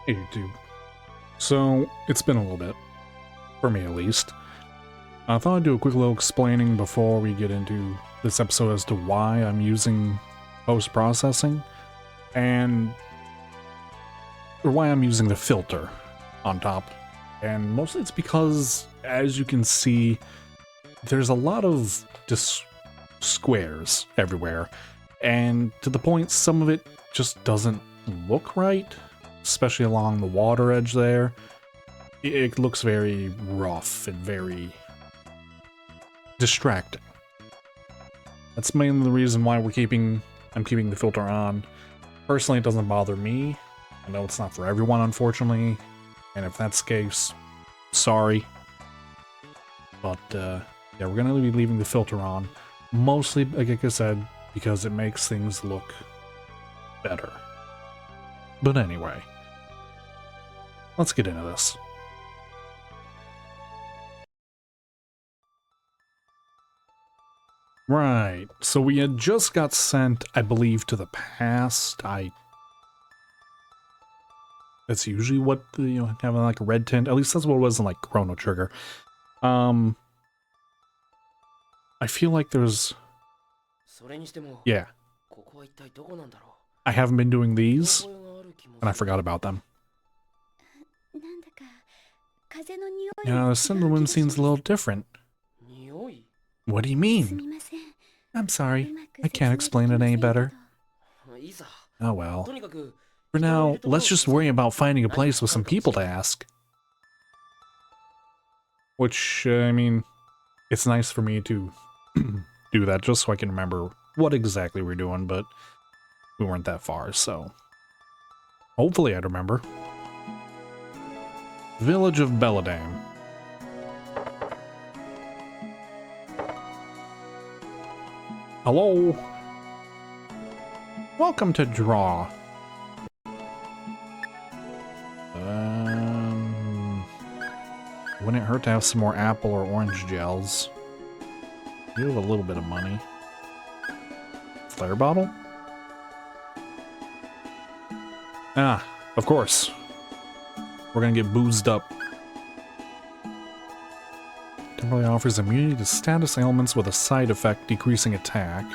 Hey YouTube. So, it's been a little bit, for me at least. I thought I'd do a quick little explaining before we get into this episode as to why I'm using post-processing, or why I'm using the filter on top. And mostly it's because, as you can see, there's a lot of just squares everywhere, and to the point some of it just doesn't look right. Especially along the water edge there. It looks very rough and very distracting. That's mainly the reason why I'm keeping the filter on. Personally, it doesn't bother me. I know it's not for everyone, unfortunately. And if that's the case, sorry. But, yeah, we're gonna be leaving the filter on. Mostly, like I said, because it makes things look better. But anyway. Let's get into this. Right, so we had just got sent, I believe, to the past. That's usually what, having like a red tint, at least that's what it was in like Chrono Trigger. I feel like there's... Yeah. I haven't been doing these, and I forgot about them. Yeah, the scent of the wind seems a little different. What do you mean? I'm sorry, I can't explain it any better. Oh well. For now, let's just worry about finding a place with some people to ask. Which, I mean, it's nice for me to do that just so I can remember what exactly we're doing, but we weren't that far, so... Hopefully I'd remember. Village of Belladame. Hello. Welcome to Draw. Wouldn't hurt to have some more apple or orange gels. You have a little bit of money. Flare bottle? Ah, of course. We're gonna get boozed up. Temporarily offers immunity to status ailments with a side effect decreasing attack.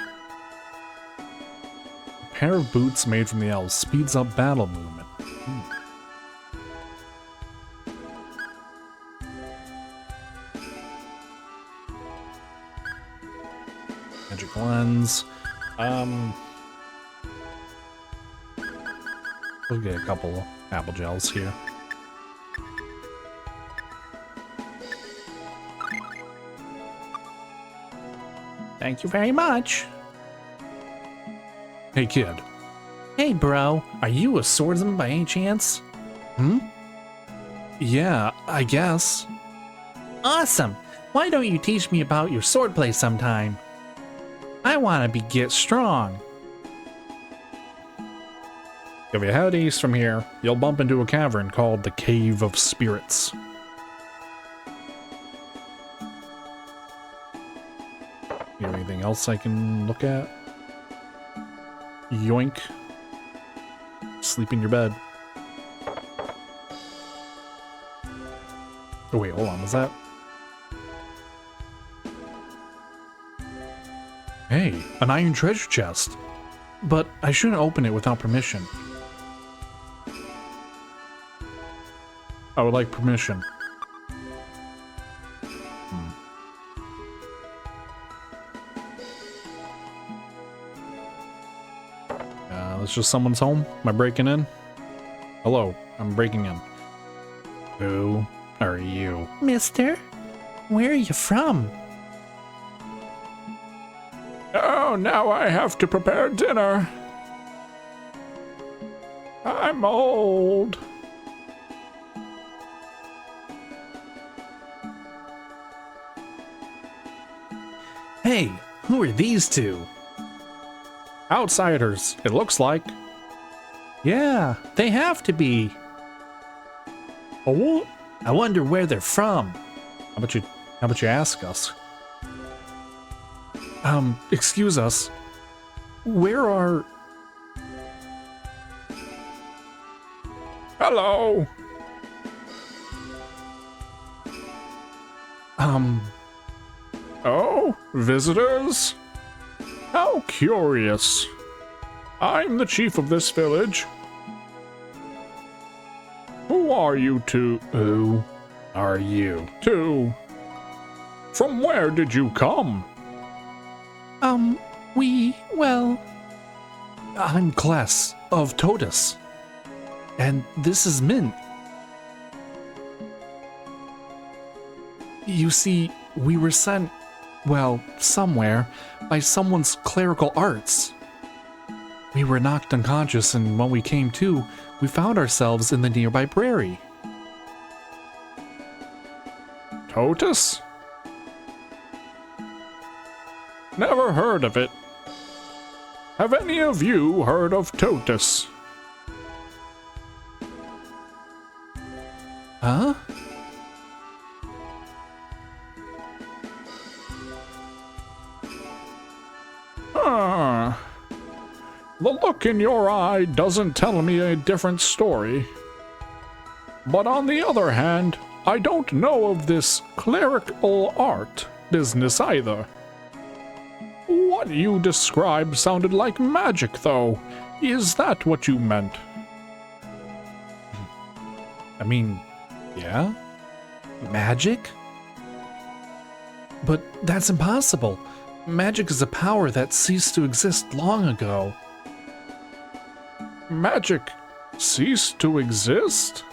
A pair of boots made from the elves speeds up battle movement. Magic lens. We'll get a couple apple gels here. Thank you very much. Hey, kid. Hey, bro. Are you a swordsman by any chance? Hmm? Yeah, I guess. Awesome. Why don't you teach me about your swordplay sometime? I want to get strong. If you head east from here, you'll bump into a cavern called the Cave of Spirits. Anything else I can look at? Yoink. Sleep in your bed. Oh wait, hold on, was that? Hey, an iron treasure chest. But I shouldn't open it without permission. I would like permission. It's just someone's home. Am I breaking in? Hello, I'm breaking in. Who are you? Mister, where are you from? Oh, now I have to prepare dinner. I'm old. Hey, who are these two? Outsiders, it looks like. Yeah, they have to be. Oh, I wonder where they're from. How about you ask us? Excuse us. Where are... Hello. Oh, visitors? How curious. I'm the chief of this village. Who are you two? Who are you two? From where did you come? I'm Kless of Totus. And this is Mint. You see, we were sent, well, somewhere, by someone's clerical arts. We were knocked unconscious, and when we came to, we found ourselves in the nearby prairie. Totus? Never heard of it. Have any of you heard of Totus? Huh? The look in your eye doesn't tell me a different story. But on the other hand, I don't know of this clerical art business either. What you described sounded like magic, though. Is that what you meant? I mean, yeah? Magic? But that's impossible. Magic is a power that ceased to exist long ago. Magic ceased to exist?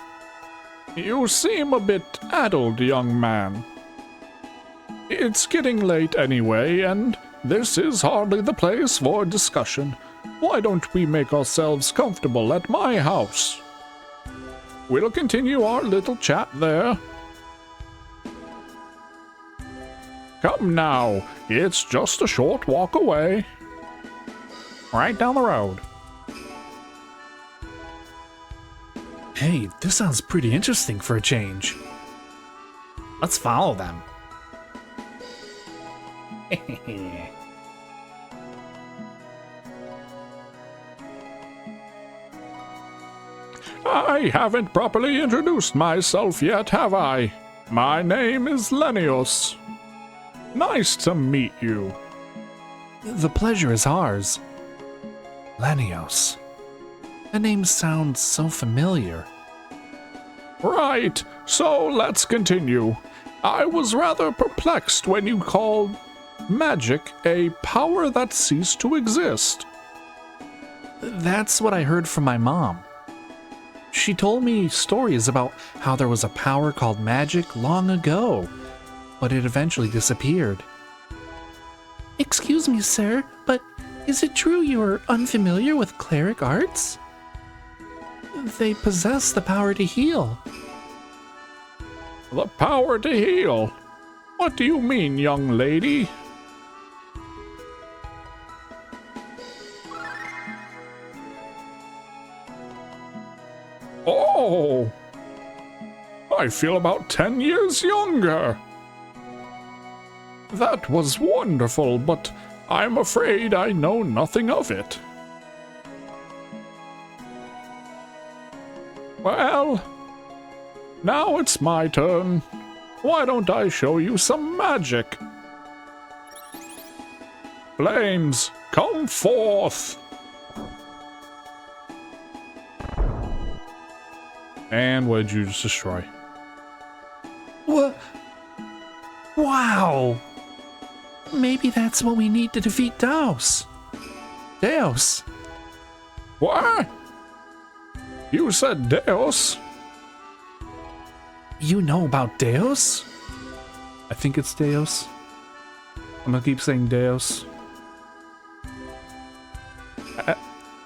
You seem a bit addled, young man. It's getting late anyway, and this is hardly the place for discussion. Why don't we make ourselves comfortable at my house? We'll continue our little chat there. Come now, it's just a short walk away. Right down the road. Hey, this sounds pretty interesting for a change. Let's follow them. I haven't properly introduced myself yet, have I? My name is Lenius. Nice to meet you. The pleasure is ours. Lenios. The name sounds so familiar. Right, so let's continue. I was rather perplexed when you called magic a power that ceased to exist. That's what I heard from my mom. She told me stories about how there was a power called magic long ago, but it eventually disappeared. Excuse me, sir, but is it true you are unfamiliar with cleric arts? They possess the power to heal. The power to heal? What do you mean, young lady? Oh! I feel about 10 years younger. That was wonderful, but I'm afraid I know nothing of it. Well, now it's my turn. Why don't I show you some magic? Flames, come forth! And what did you just destroy? What? Wow! Maybe that's what we need to defeat Deus. Deus? What? You said Deus? You know about Deus? I think it's Deus. I'm gonna keep saying Deus.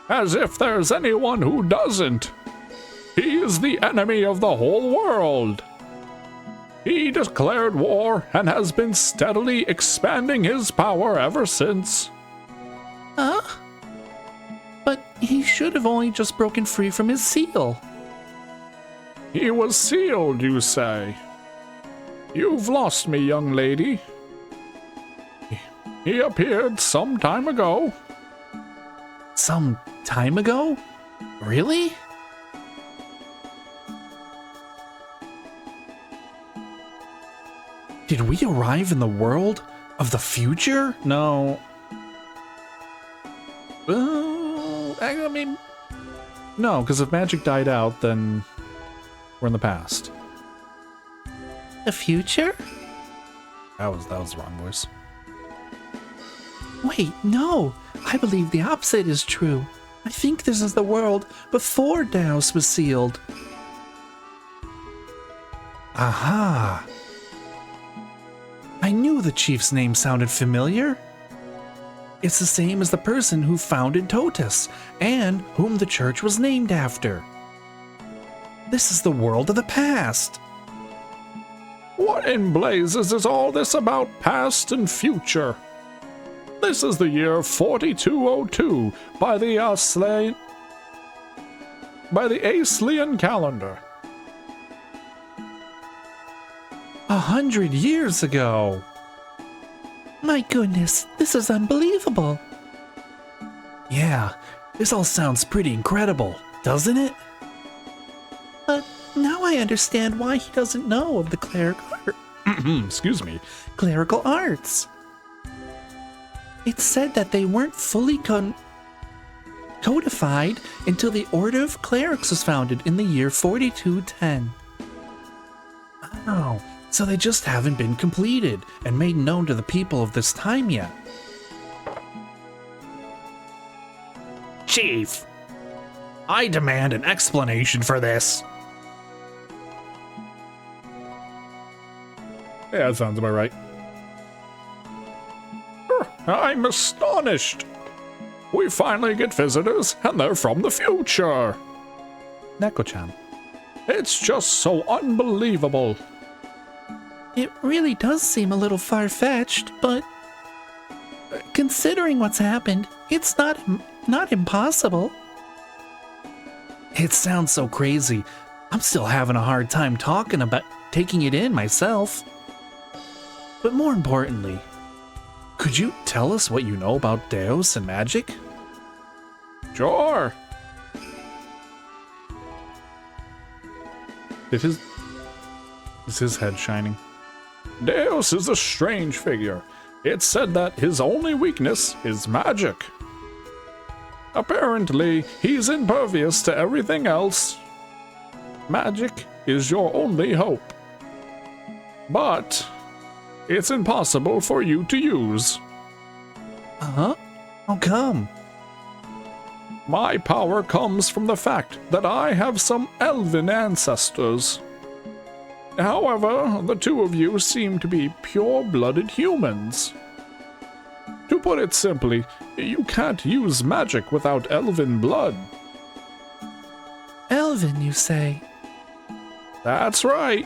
As if there's anyone who doesn't. He is the enemy of the whole world. He declared war and has been steadily expanding his power ever since. Huh? But he should have only just broken free from his seal. He was sealed, you say? You've lost me, young lady. He appeared some time ago. Some time ago? Really? Did we arrive in the world of the future? No. I mean, no, because if magic died out, then we're in the past. The future? That was the wrong voice. Wait, no. I believe the opposite is true. I think this is the world before Deus was sealed. Aha! I knew the chief's name sounded familiar. It's the same as the person who founded Totus, and whom the church was named after. This is the world of the past. What in blazes is all this about past and future? This is the year 4202 by the Aslian calendar. 100 years ago. My goodness, this is unbelievable. Yeah, this all sounds pretty incredible, doesn't it? But now I understand why he doesn't know of the Excuse me. clerical arts. It said that they weren't fully codified until the Order of Clerics was founded in the year 4210. Oh, so they just haven't been completed and made known to the people of this time yet. Chief, I demand an explanation for this. Yeah, that sounds about right. I'm astonished. We finally get visitors, and they're from the future. Neko-chan. It's just so unbelievable. It really does seem a little far-fetched, but considering what's happened, it's not impossible. It sounds so crazy. I'm still having a hard time taking it in myself. But more importantly, could you tell us what you know about Deus and magic? Sure. Is his head shining? Deus is a strange figure. It's said that his only weakness is magic. Apparently, he's impervious to everything else. Magic is your only hope. But it's impossible for you to use. Uh-huh. How come? My power comes from the fact that I have some elven ancestors. However, the two of you seem to be pure-blooded humans. To put it simply, you can't use magic without elven blood. Elven, you say? That's right.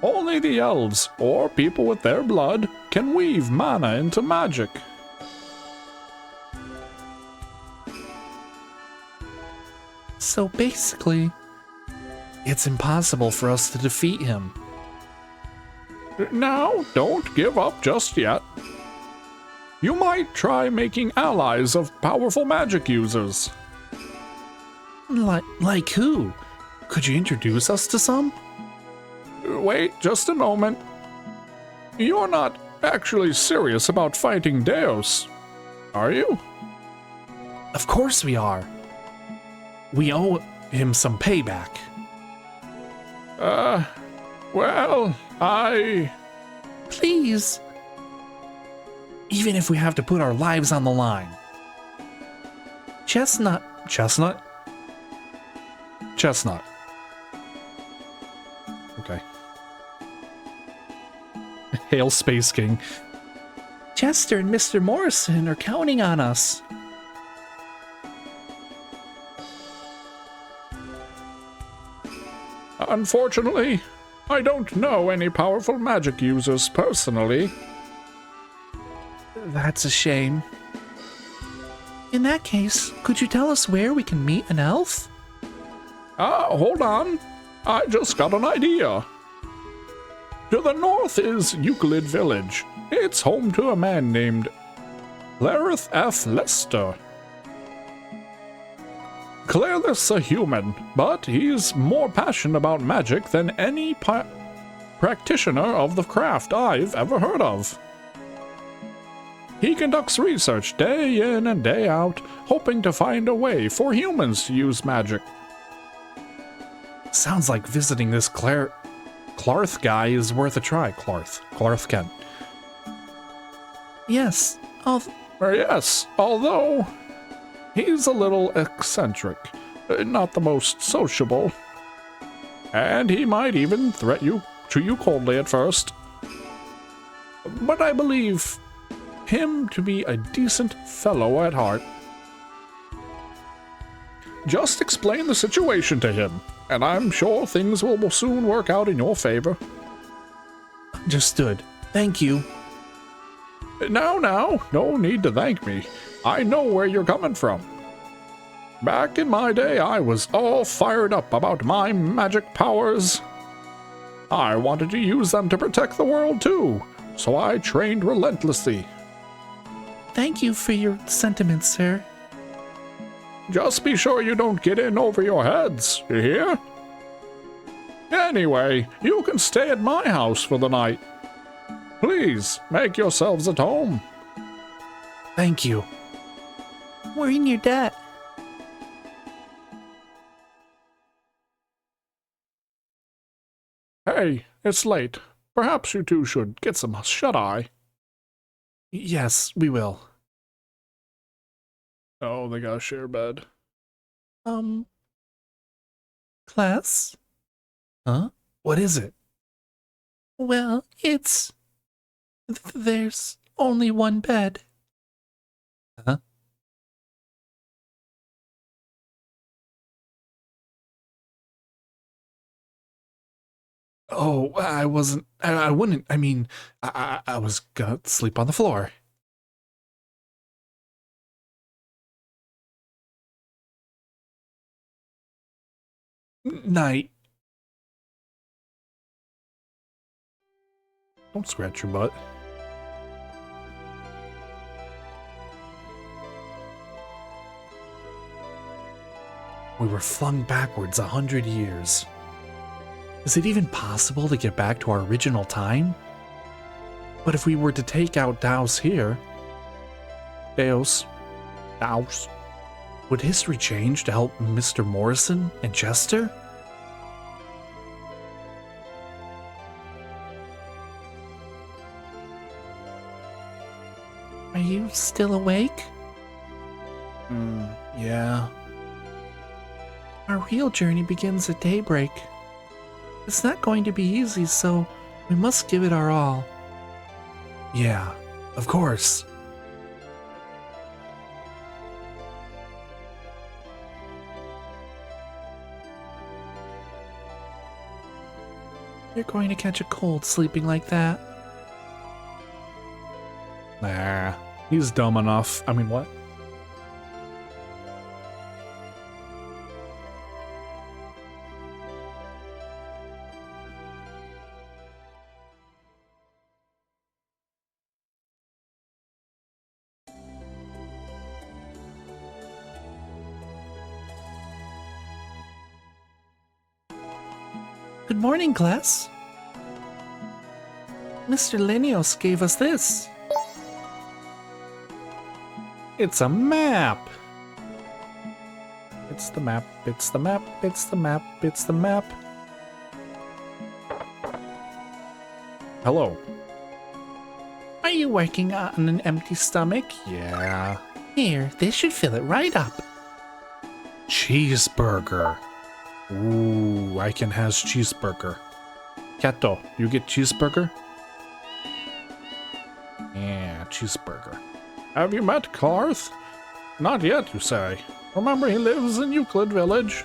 Only the elves, or people with their blood, can weave mana into magic. So basically, it's impossible for us to defeat him. Now, don't give up just yet. You might try making allies of powerful magic users. Like who? Could you introduce us to some? Wait just a moment. You're not actually serious about fighting Deus, are you? Of course we are. We owe him some payback. Well, Please. Even if we have to put our lives on the line. Chestnut. Chestnut? Chestnut. Okay. Hail Space King. Chester and Mr. Morrison are counting on us. Unfortunately, I don't know any powerful magic users personally. That's a shame. In that case, could you tell us where we can meet an elf? Hold on. I just got an idea. To the north is Euclid Village. It's home to a man named Clarith F. Lester. Clarith's a human, but he's more passionate about magic than any practitioner of the craft I've ever heard of. He conducts research day in and day out, hoping to find a way for humans to use magic. Sounds like visiting this Clarth guy is worth a try. Clarth Kent. Yes, Yes, although he's a little eccentric, not the most sociable. And he might even treat you coldly at first. But I believe him to be a decent fellow at heart. Just explain the situation to him, and I'm sure things will soon work out in your favor. Understood. Thank you. Now, no need to thank me. I know where you're coming from. Back in my day, I was all fired up about my magic powers. I wanted to use them to protect the world too, so I trained relentlessly. Thank you for your sentiments, sir. Just be sure you don't get in over your heads, you hear? Anyway, you can stay at my house for the night. Please, make yourselves at home. Thank you. We're in your debt. Hey, it's late. Perhaps you two should get some shut-eye. Yes, we will. Oh, they gotta share bed. Class? Huh? What is it? Well, it's... There's only one bed. Huh? Oh, I wasn't... I wouldn't... I mean, I was gonna sleep on the floor. Night. Don't scratch your butt. We were flung backwards 100 years. Is it even possible to get back to our original time? But if we were to take out Daos here... Daos. Would history change to help Mr. Morrison and Chester? Are you still awake? Yeah. Our real journey begins at daybreak. It's not going to be easy, so we must give it our all. Yeah, of course. You're going to catch a cold sleeping like that. Nah, he's dumb enough. I mean, what? Good morning, class. Mr. Lenios gave us this. It's a map! It's the map, it's the map, it's the map, it's the map. Hello. Are you working on an empty stomach? Yeah. Here, this should fill it right up. Cheeseburger. Ooh, I can has cheeseburger. Kato, you get cheeseburger? Yeah, cheeseburger. Have you met Clarth? Not yet, you say. Remember, he lives in Euclid Village.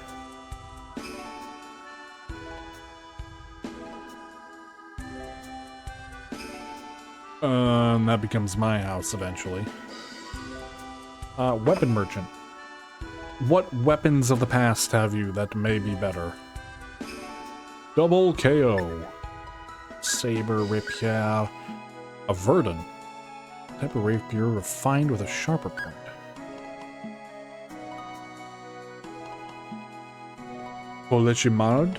That becomes my house eventually. Weapon merchant. What weapons of the past have you that may be better? Double KO. Saber, rapier. A Verdun. Type of rapier refined with a sharper point. Lichimard?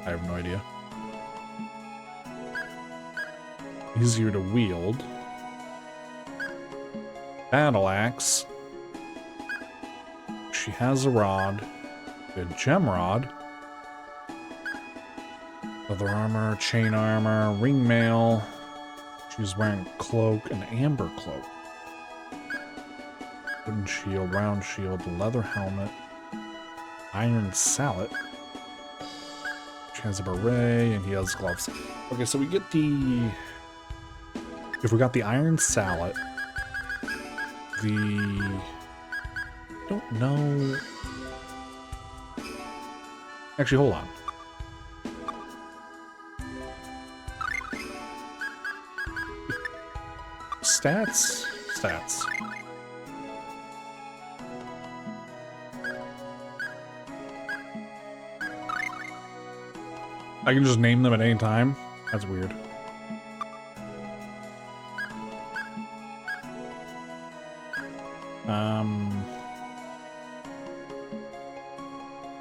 I have no idea. easier to wield. Battle axe. She has a rod. A gem rod. Leather armor, chain armor, ring mail. She's wearing cloak, an amber cloak. Wooden shield, round shield, leather helmet, iron sallet. She has a beret, and he has gloves. Okay, so we get the... If we got the iron sallet, the... don't know... Actually, hold on. Stats? Stats. I can just name them at any time? That's weird.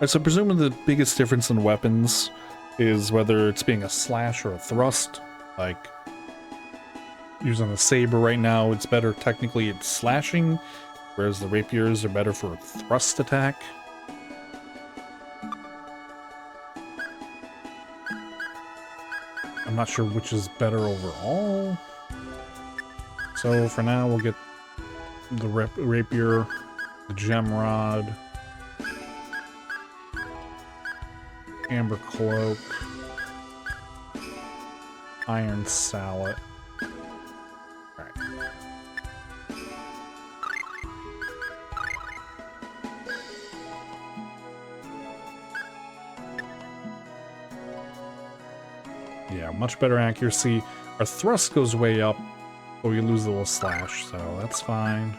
So presumably the biggest difference in weapons is whether it's being a slash or a thrust. Like, using the saber right now, it's better technically at slashing, whereas the rapiers are better for a thrust attack. I'm not sure which is better overall. So for now, we'll get the rapier, the gem rod, amber cloak, iron sallet. Alright. Yeah, much better accuracy. Our thrust goes way up, but we lose a little slash, so that's fine.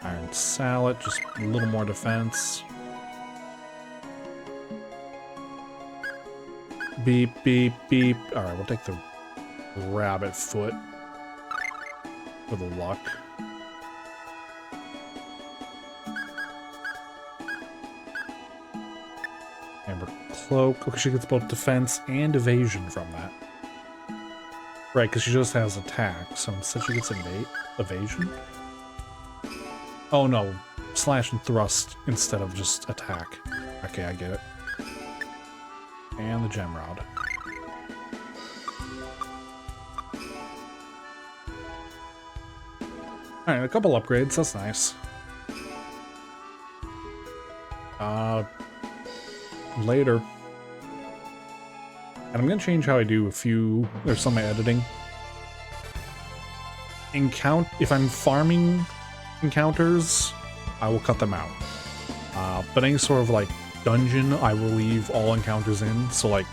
Iron sallet, just a little more defense. Beep, beep, beep. Alright, we'll take the rabbit foot for the luck. Amber cloak. Okay, she gets both defense and evasion from that. Right, because she just has attack, so instead she gets evasion? Oh no, slash and thrust instead of just attack. Okay, I get it. And the gem rod. Alright, a couple upgrades, that's nice. Later. And I'm gonna change how I do a few, there's some editing. If I'm farming encounters, I will cut them out. But any sort of like dungeon, I will leave all encounters in. So like,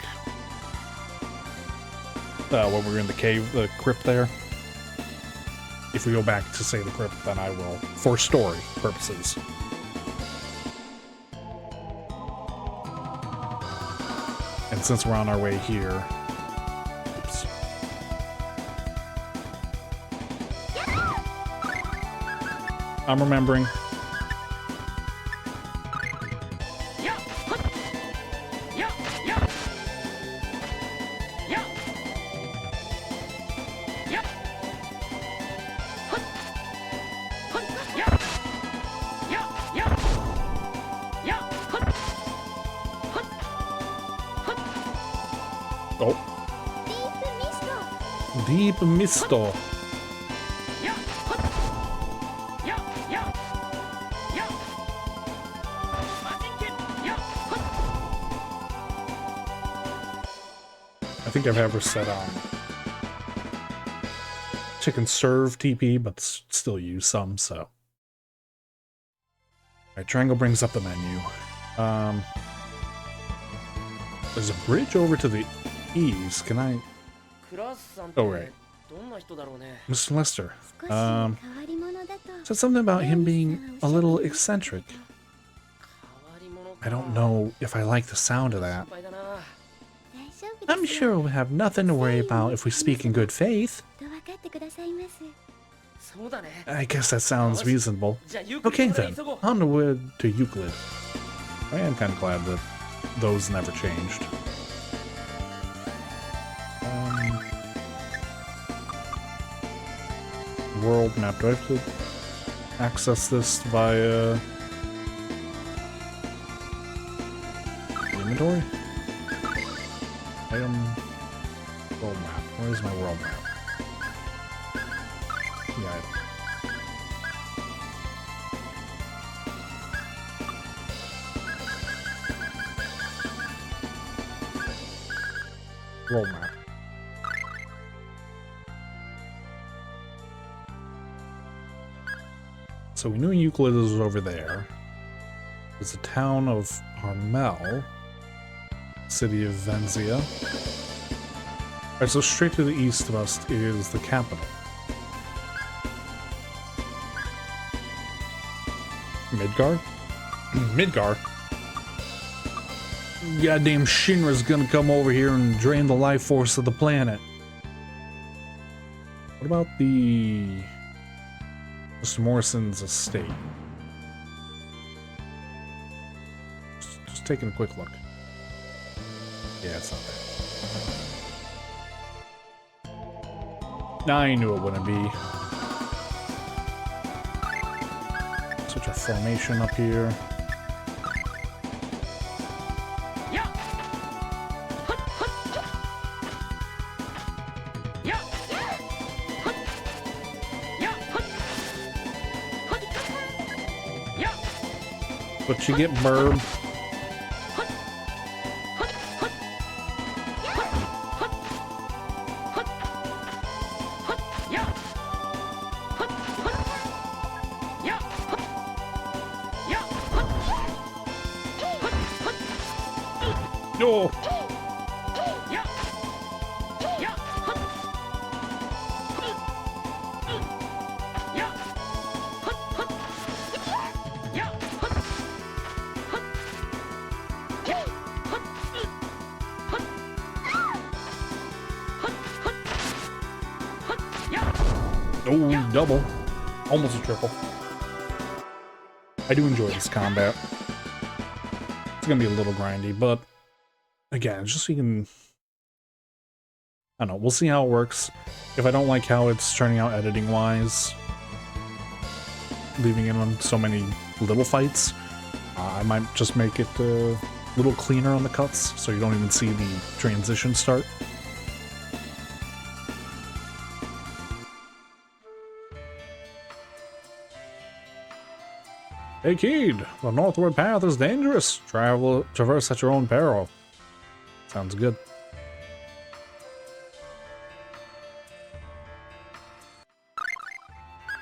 when we're in the cave, the crypt there. If we go back to say the crypt, then I will, for story purposes. And since we're on our way here, oops. I'm remembering. Deep Misto. I think I've ever set on to conserve TP, but still use some, so. Alright, triangle brings up the menu. There's a bridge over to the east. Can I? Oh, right. Mr. Lester. Said something about him being a little eccentric. I don't know if I like the sound of that. I'm sure we'll have nothing to worry about if we speak in good faith. I guess that sounds reasonable. Okay then, onward to Euclid. I am kind of glad that those never changed. world map. Do I have to access this via inventory? Item world map. Where's my world map? Yeah. World map. So we knew Euclid was over there. There's the town of Harmel, city of Venzia. Alright, so straight to the east of us is the capital. Midgar? Midgar? Goddamn Shinra's gonna come over here and drain the life force of the planet. What about the Mr. Morrison's estate? Just taking a quick look. Yeah, it's not there. I knew it wouldn't be. Such a formation up here. What you get, Burb? No. Oh, double. Almost a triple. I do enjoy this combat. It's gonna be a little grindy, but again, just so you can... I don't know, we'll see how it works. If I don't like how it's turning out editing-wise, leaving it on so many little fights, I might just make it a little cleaner on the cuts, so you don't even see the transition start. Hey kid, the northward path is dangerous. Traverse at your own peril. Sounds good.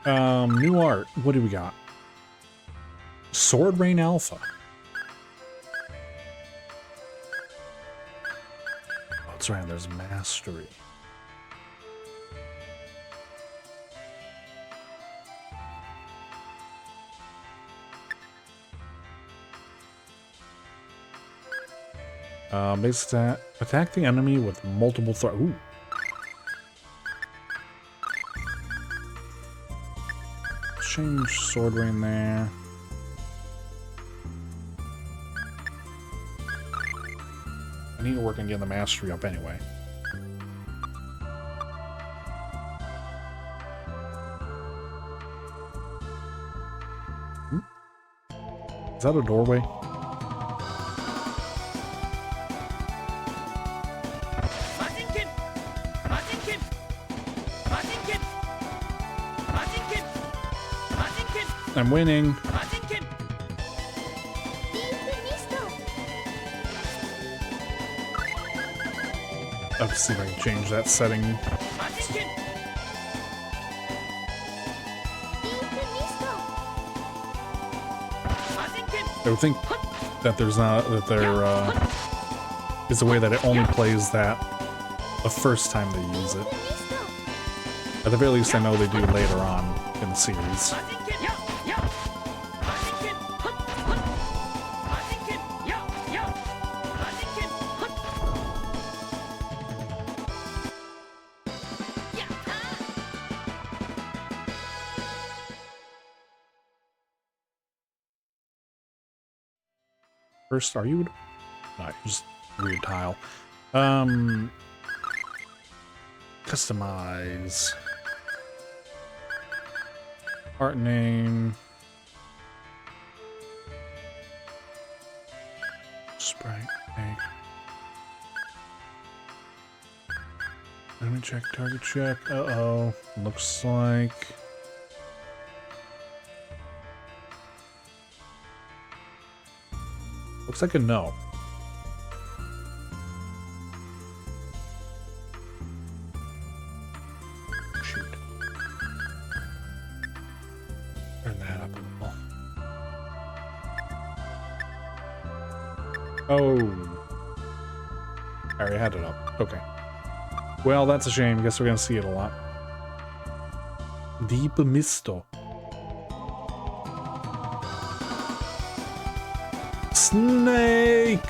New art. What do we got? Sword Rain Alpha. Oh, that's right, there's Mastery. Base stat. Attack the enemy with multiple throws. Ooh. Change Sword Rain there. I need to work on getting the mastery up anyway. Is that a doorway? I'm winning. I'll see if I can change that setting. I would think that there's not that there is a way that it only plays that the first time they use it. At the very least, I know they do later on in the series. First, are you? No, just weird tile. Customize. Art name. Sprite. Okay. Enemy check, target check. Uh-oh. Looks like... Looks like a no. Shoot. Turn that up a little. Oh. I already had it up. Okay. Well, that's a shame. Guess we're gonna see it a lot. Deep Misto. Snake!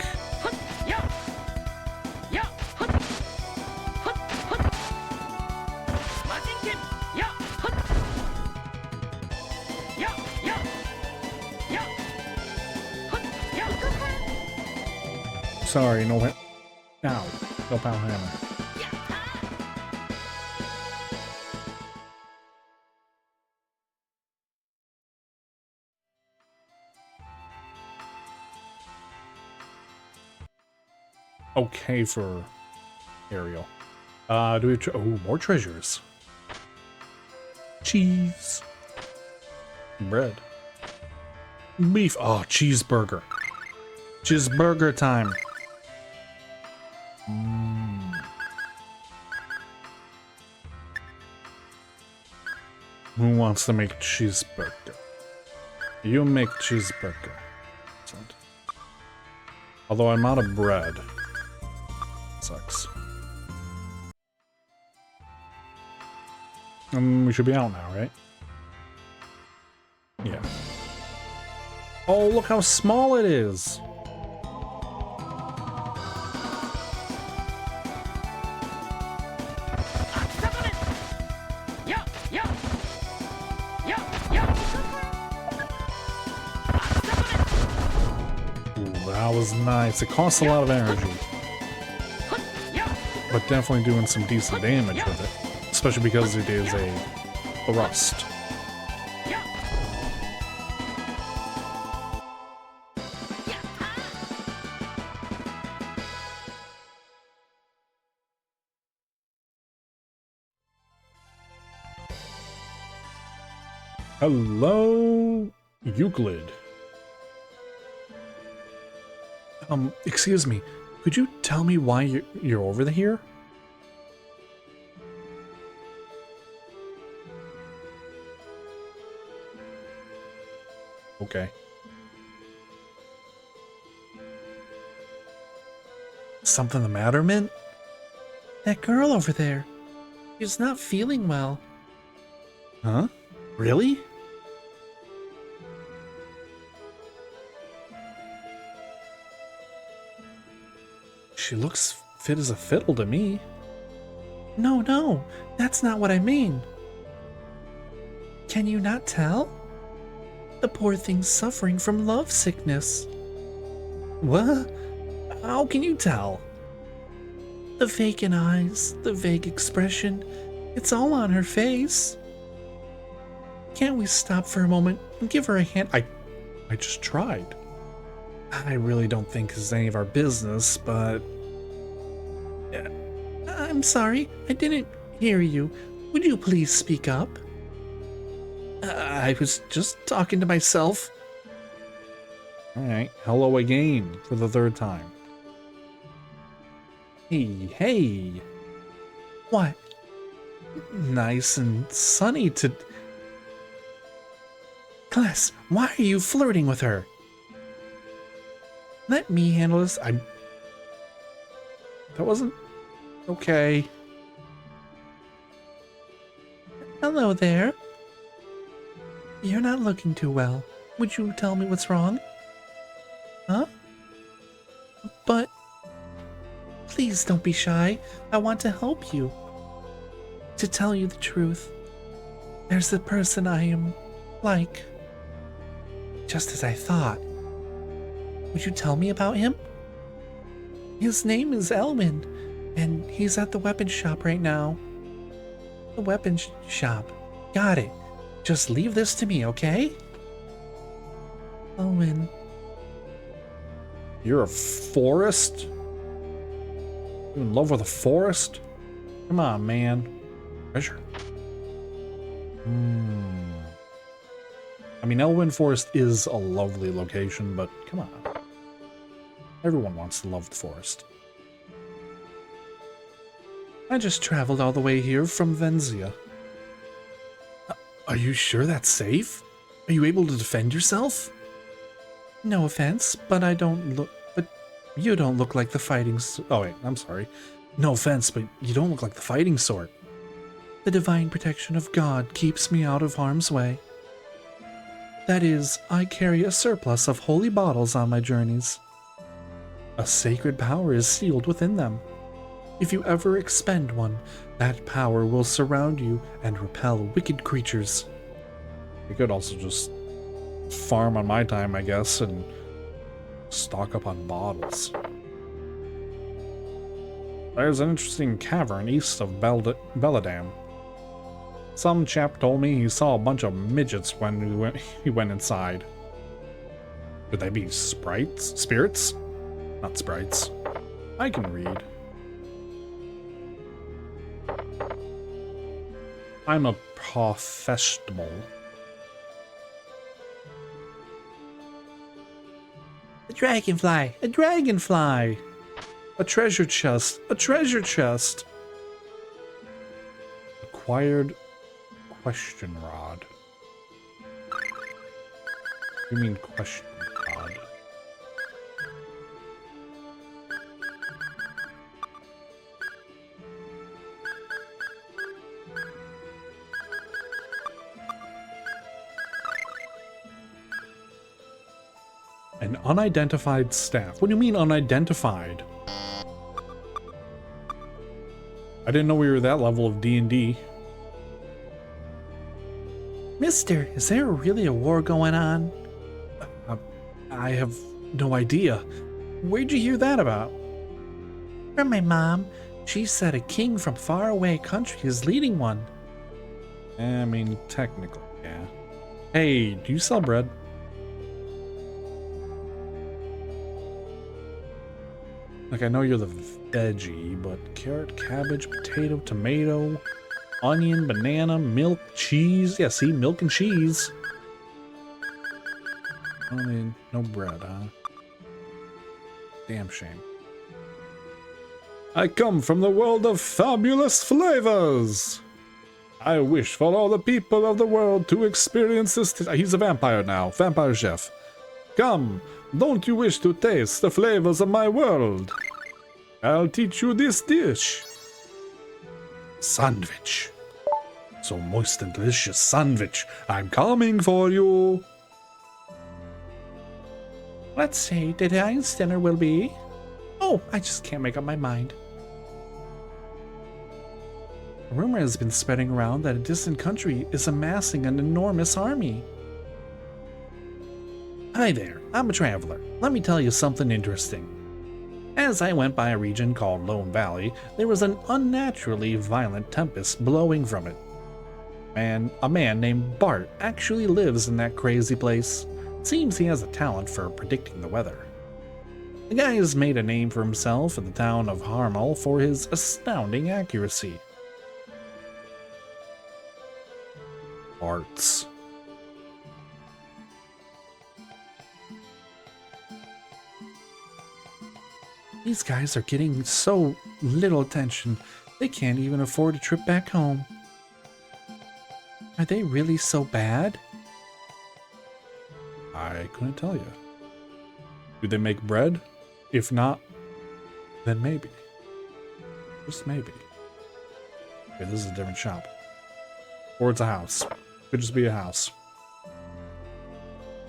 Sorry, no hit. Now, no power hammer. Okay for Ariel. Do we? Oh, more treasures. Cheese. Bread. Beef. Oh, cheeseburger. Cheeseburger time. Who wants to make cheeseburger? You make cheeseburger. Excellent. Although I'm out of bread. Sucks. We should be out now, right? Yeah. Oh, look how small it is! Ooh, that was nice. It costs a lot of energy. But definitely doing some decent damage with it. Especially because it is a thrust. Hello, Euclid. Excuse me. Could you tell me why you're over here? Okay. Something the matter, Mint? That girl over there. She's not feeling well. Huh? Really? She looks fit as a fiddle to me. No, that's not what I mean. Can you not tell? The poor thing's suffering from love sickness. What? How can you tell? The vacant eyes, the vague expression, it's all on her face. Can't we stop for a moment and give her a hand? I just tried. I really don't think it's any of our business, but... I'm sorry, I didn't hear you. Would you please speak up? I was just talking to myself. Alright, hello again for the third time. Hey. What? Nice and sunny to... Class, why are you flirting with her? Let me handle this. That wasn't... okay. Hello there. You're not looking too well. Would you tell me what's wrong? Huh? But... please don't be shy. I want to help you. To tell you the truth, there's the person I am like. Just as I thought. Would you tell me about him? His name is Elwin, and he's at the weapons shop right now. The weapons shop. Got it. Just leave this to me, okay? Owen. You're a forest? You in love with a forest? Come on, man. Treasure. I mean, Elwyn Forest is a lovely location, but come on. Everyone wants to love the forest. I just traveled all the way here from Venzia. Are you sure that's safe? Are you able to defend yourself? No offense, but you don't look like the fighting Oh wait, I'm sorry. No offense, but you don't look like the fighting sort. The divine protection of God keeps me out of harm's way. That is, I carry a surplus of holy bottles on my journeys. A sacred power is sealed within them. If you ever expend one, that power will surround you and repel wicked creatures. We could also just farm on my time, I guess, and stock up on bottles. There's an interesting cavern east of Belladam. Some chap told me he saw a bunch of midgets when he went inside. Could they be sprites? Spirits? Not sprites. I can read. I'm a professional. A dragonfly! A dragonfly! A treasure chest! A treasure chest! Acquired question rod. You mean question rod? An unidentified staff. What do you mean unidentified? I didn't know we were that level of D&D. Mister, is there really a war going on? I have no idea. Where'd you hear that about? From my mom. She said a king from faraway country is leading one. I mean, technically, yeah. Hey, do you sell bread? Like, I know you're the veggie, but carrot, cabbage, potato, tomato, onion, banana, milk, cheese. Yeah, see, milk and cheese. I mean, no bread, huh? Damn shame. I come from the world of fabulous flavors. I wish for all the people of the world to experience this. He's a vampire now, vampire chef. Come, don't you wish to taste the flavors of my world? I'll teach you this dish. Sandwich. So moist and delicious sandwich. I'm coming for you. Let's see, tonight's dinner will be... Oh, I just can't make up my mind. A rumor has been spreading around that a distant country is amassing an enormous army. Hi there, I'm a traveler. Let me tell you something interesting. As I went by a region called Lone Valley, there was an unnaturally violent tempest blowing from it. A man named Bart actually lives in that crazy place. Seems he has a talent for predicting the weather. The guy has made a name for himself in the town of Harmel for his astounding accuracy. Arts. These guys are getting so little attention, they can't even afford a trip back home. Are they really so bad? I couldn't tell you. Do they make bread? If not, then maybe. Just maybe. Okay, this is a different shop. Or it's a house. Could just be a house.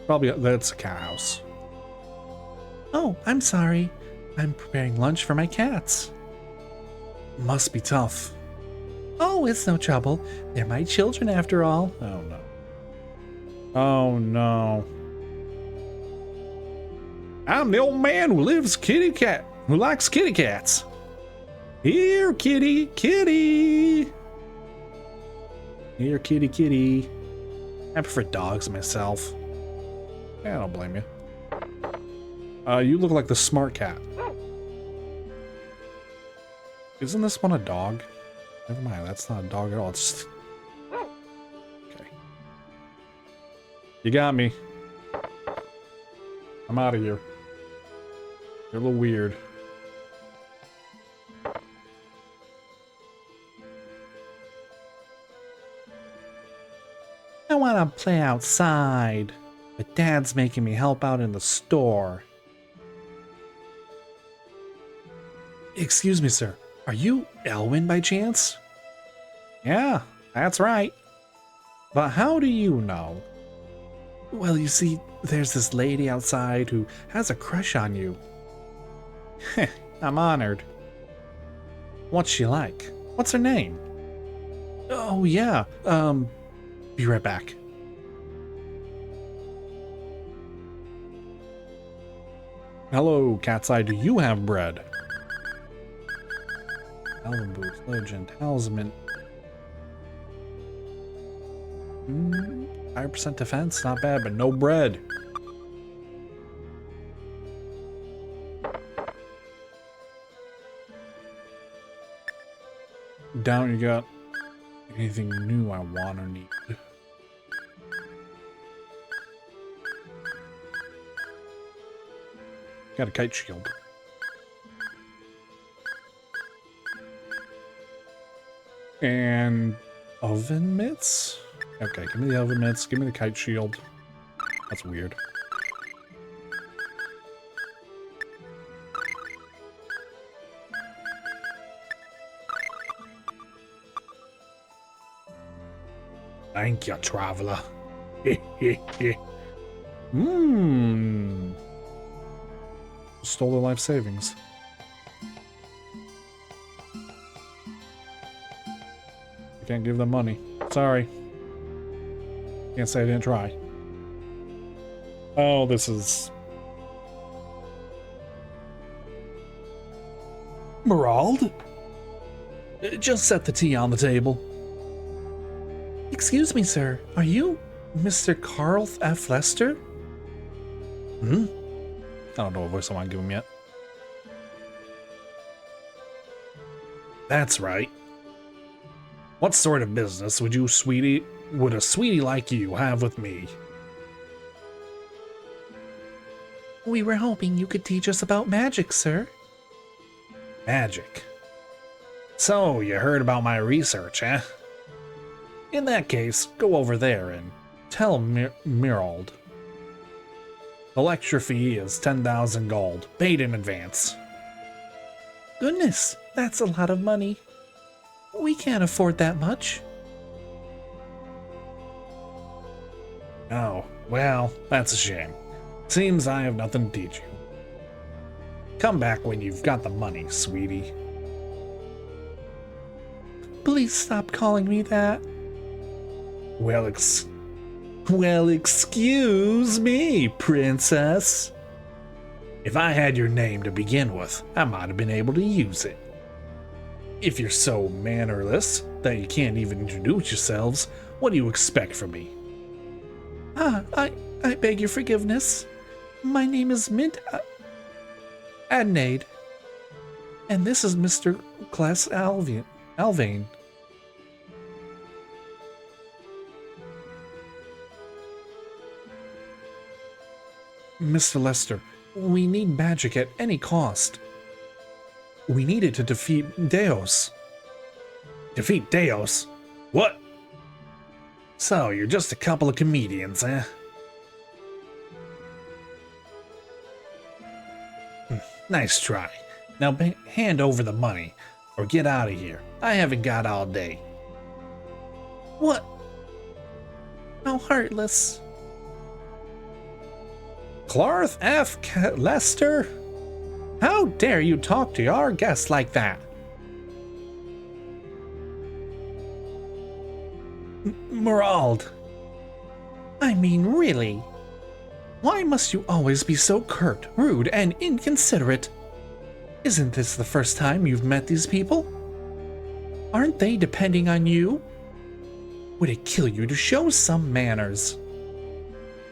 Probably that's a cat house. Oh, I'm sorry. I'm preparing lunch for my cats. Must be tough. Oh, it's no trouble. They're my children after all. Oh no. Oh no. I'm the old man who likes kitty cats. Here, kitty, kitty. Here, kitty, kitty. I prefer dogs myself. Yeah, I don't blame you. You look like the smart cat. Isn't this one a dog? Never mind, that's not a dog at all. It's... Okay. You got me. I'm out of here. You're a little weird. I want to play outside, but Dad's making me help out in the store. Excuse me, sir. Are you Elwin by chance? Yeah, that's right. But how do you know? Well, you see, there's this lady outside who has a crush on you. I'm honored. What's she like? What's her name? Oh, yeah. Be right back. Hello, Cat's Eye. Do you have bread? Elven boots, legend, talisman. 5% defense, not bad, but no bread. Down, you got anything new I want or need? Got a kite shield. And oven mitts? Okay, give me the oven mitts, give me the kite shield. That's weird. Thank you, traveler. Stole their life savings. I can't give them money. Sorry. Can't say I didn't try. Oh, this is... Merald? Just set the tea on the table. Excuse me, sir. Are you Mr. Carl F. Lester? Hmm? I don't know what voice I want to give him yet. That's right. What sort of business would a sweetie like you have with me? We were hoping you could teach us about magic, sir. Magic? So, you heard about my research, eh? In that case, go over there and tell Merald. The lecture fee is 10,000 gold, paid in advance. Goodness, that's a lot of money. We can't afford that much. Oh, well, that's a shame. Seems I have nothing to teach you. Come back when you've got the money, sweetie. Please stop calling me that. Well, excuse me, princess. If I had your name to begin with, I might have been able to use it. If you're so mannerless that you can't even introduce yourselves, what do you expect from me? I beg your forgiveness. My name is Adnaid. And this is Mr. Class Alvain. Mr. Lester, we need magic at any cost. We need it to defeat Deos. Defeat Deos? What? So, you're just a couple of comedians, eh? Nice try. Now hand over the money, or get out of here. I haven't got all day. What? How heartless. Clarth F. Lester? How dare you talk to our guest like that? Merald. I mean, really? Why must you always be so curt, rude, and inconsiderate? Isn't this the first time you've met these people? Aren't they depending on you? Would it kill you to show some manners?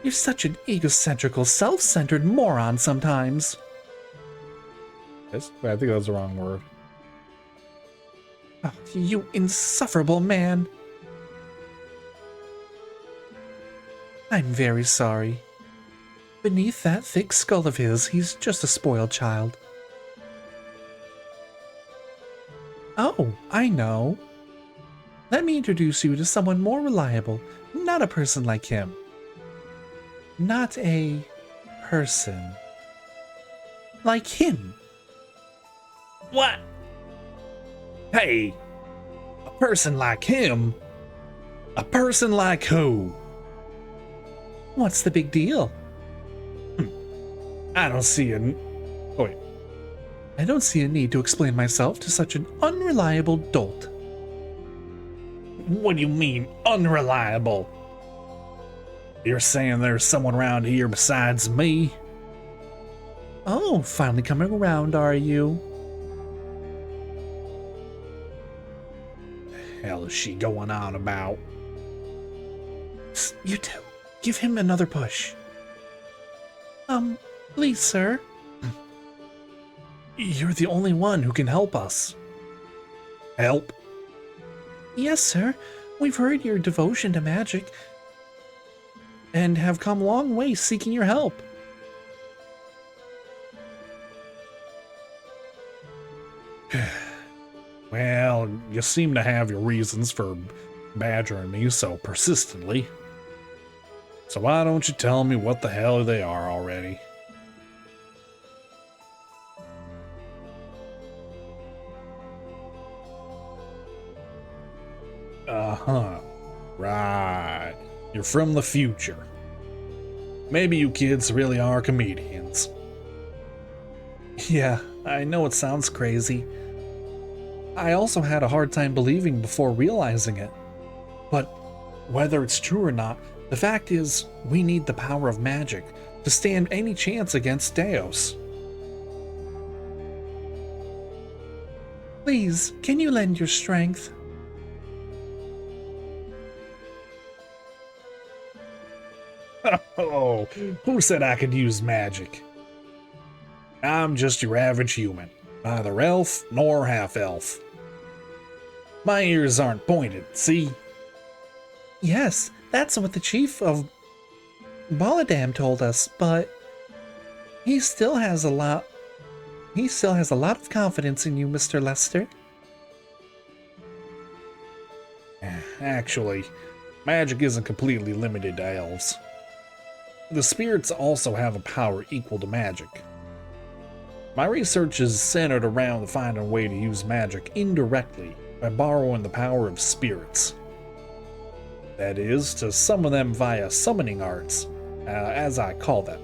You're such an egocentrical, self-centered moron sometimes. Yes, I think that was the wrong word. Oh, you insufferable man. I'm very sorry. Beneath that thick skull of his, he's just a spoiled child. Oh, I know. Let me introduce you to someone more reliable, not a person like him. Not a person like him. What? Hey, a person like him? A person like who? What's the big deal? I don't see a... Oh, wait. I don't see a need to explain myself to such an unreliable dolt. What do you mean, unreliable? You're saying there's someone around here besides me? Oh, finally coming around, are you? The hell is she going on about? Psst, you two, give him another push. Please, sir. You're the only one who can help us. Help? Yes, sir. We've heard your devotion to magic and have come a long way seeking your help. Well, you seem to have your reasons for badgering me so persistently. So why don't you tell me what the hell they are already? Uh-huh. Right. You're from the future. Maybe you kids really are comedians. Yeah, I know it sounds crazy. I also had a hard time believing before realizing it. But whether it's true or not, the fact is, we need the power of magic to stand any chance against Deus. Please, can you lend your strength? Oh, who said I could use magic? I'm just your average human, neither elf nor half-elf. My ears aren't pointed, see? Yes, that's what the chief of Baladam told us, but he still has a lot of confidence in you, Mr. Lester. Actually, magic isn't completely limited to elves. The spirits also have a power equal to magic. My research is centered around finding a way to use magic indirectly by borrowing the power of spirits. That is, to summon them via summoning arts, as I call them.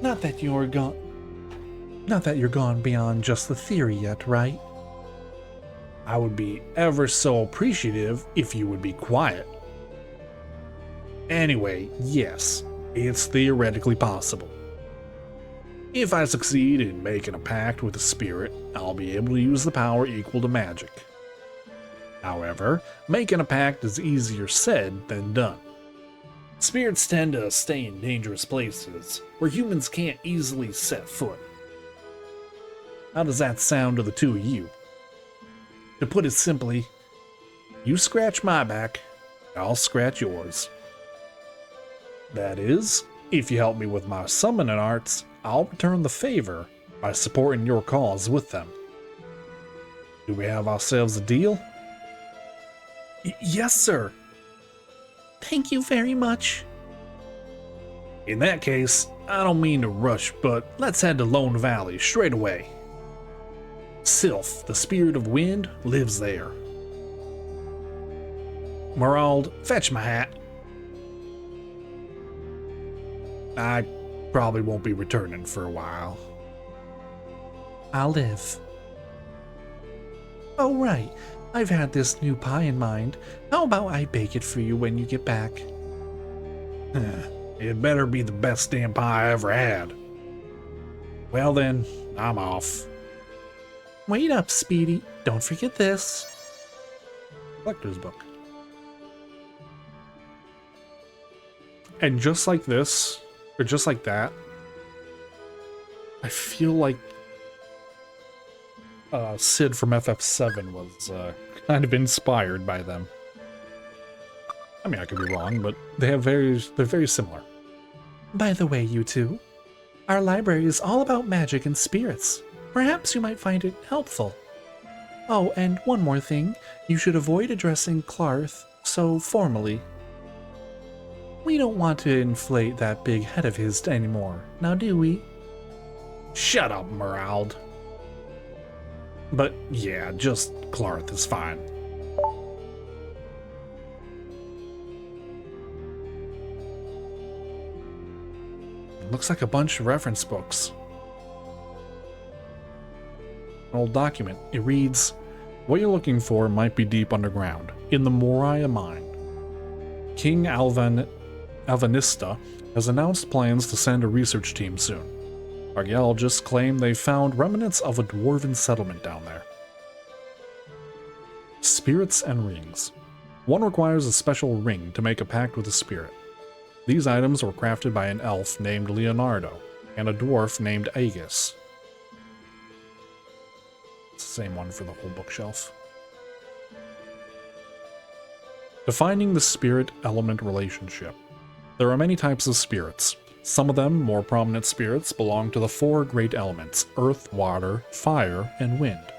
Not that you're gone beyond just the theory yet, right? I would be ever so appreciative if you would be quiet. Anyway, yes, it's theoretically possible. If I succeed in making a pact with a spirit, I'll be able to use the power equal to magic. However, making a pact is easier said than done. Spirits tend to stay in dangerous places where humans can't easily set foot. How does that sound to the two of you? To put it simply, you scratch my back, I'll scratch yours. That is, if you help me with my summoning arts, I'll return the favor by supporting your cause with them. Do we have ourselves a deal? Yes, sir. Thank you very much. In that case, I don't mean to rush, but let's head to Lone Valley straight away. Sylph, the spirit of wind, lives there. Merald, fetch my hat. I probably won't be returning for a while. I'll live. Oh, right. I've had this new pie in mind. How about I bake it for you when you get back? It better be the best damn pie I ever had. Well then, I'm off. Wait up, Speedy. Don't forget this. Collector's book. And just like this, or just like that, I feel like Sid from FF7 was kind of inspired by them. I mean, I could be wrong, but they're very similar. By the way, you two, our library is all about magic and spirits. Perhaps you might find it helpful. Oh, and one more thing. You should avoid addressing Clarth so formally. We don't want to inflate that big head of his anymore, now do we? Shut up, Merald. But yeah, just Clarth is fine. Looks like a bunch of reference books. An old document. It reads, "What you're looking for might be deep underground, in the Moria mine. King Alvanista has announced plans to send a research team soon. Archaeologists claim they found remnants of a dwarven settlement down there." Spirits and rings. One requires a special ring to make a pact with a spirit. These items were crafted by an elf named Leonardo and a dwarf named Aegis. It's the same one for the whole bookshelf. Defining the spirit-element relationship. There are many types of spirits. Some of them, more prominent spirits, belong to the four great elements: earth, water, fire, and wind.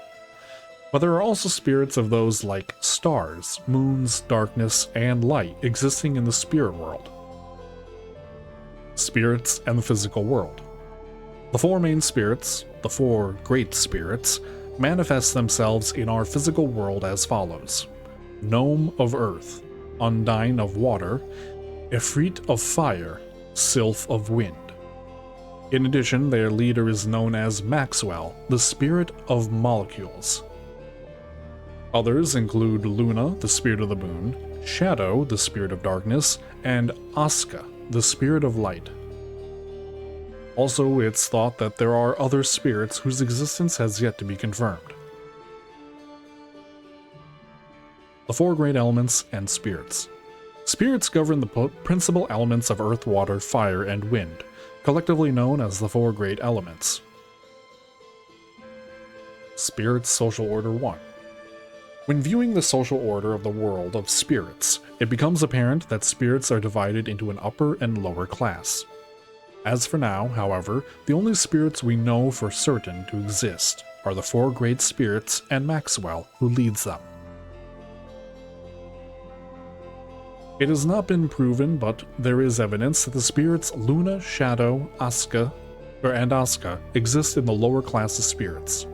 But there are also spirits of those like stars, moons, darkness, and light existing in the spirit world. Spirits and the physical world. The four main spirits, the four great spirits, manifest themselves in our physical world as follows: Gnome of earth, Undine of water, Ifrit of fire, Sylph of wind. In addition, their leader is known as Maxwell, the spirit of molecules. Others include Luna, the spirit of the moon, Shadow, the spirit of darkness, and Aska, the spirit of light. Also, it's thought that there are other spirits whose existence has yet to be confirmed. The four great elements and spirits. Spirits govern the principal elements of earth, water, fire, and wind, collectively known as the four great elements. Spirits Social Order 1. When viewing the social order of the world of spirits, it becomes apparent that spirits are divided into an upper and lower class. As for now, however, the only spirits we know for certain to exist are the four great spirits and Maxwell, who leads them. It has not been proven, but there is evidence that the spirits Luna, Shadow, and Aska exist in the lower class of spirits.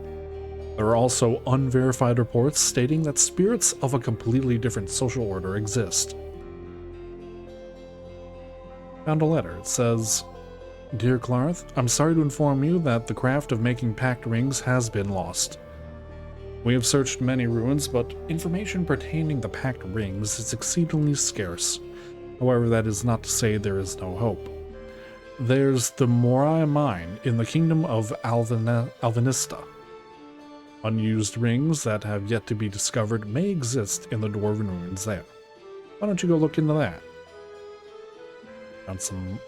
There are also unverified reports stating that spirits of a completely different social order exist. Found a letter. It says, "Dear Clarth, I'm sorry to inform you that the craft of making pact rings has been lost. We have searched many ruins, but information pertaining to pact rings is exceedingly scarce. However, that is not to say there is no hope. There's the Moria mine in the kingdom of Alvanista. Unused rings that have yet to be discovered may exist in the dwarven ruins there. Why don't you go look into that?" Found some...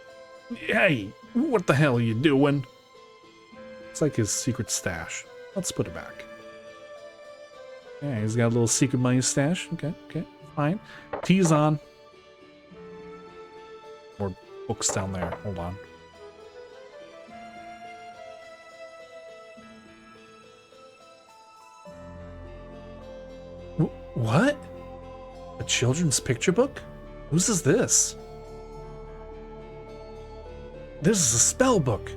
Hey, what the hell are you doing? It's like his secret stash. Let's put it back. Yeah, he's got a little secret money stash. Okay, fine. Tea's on. More books down there. Hold on. What? A children's picture book? Whose is this? This is a spell book,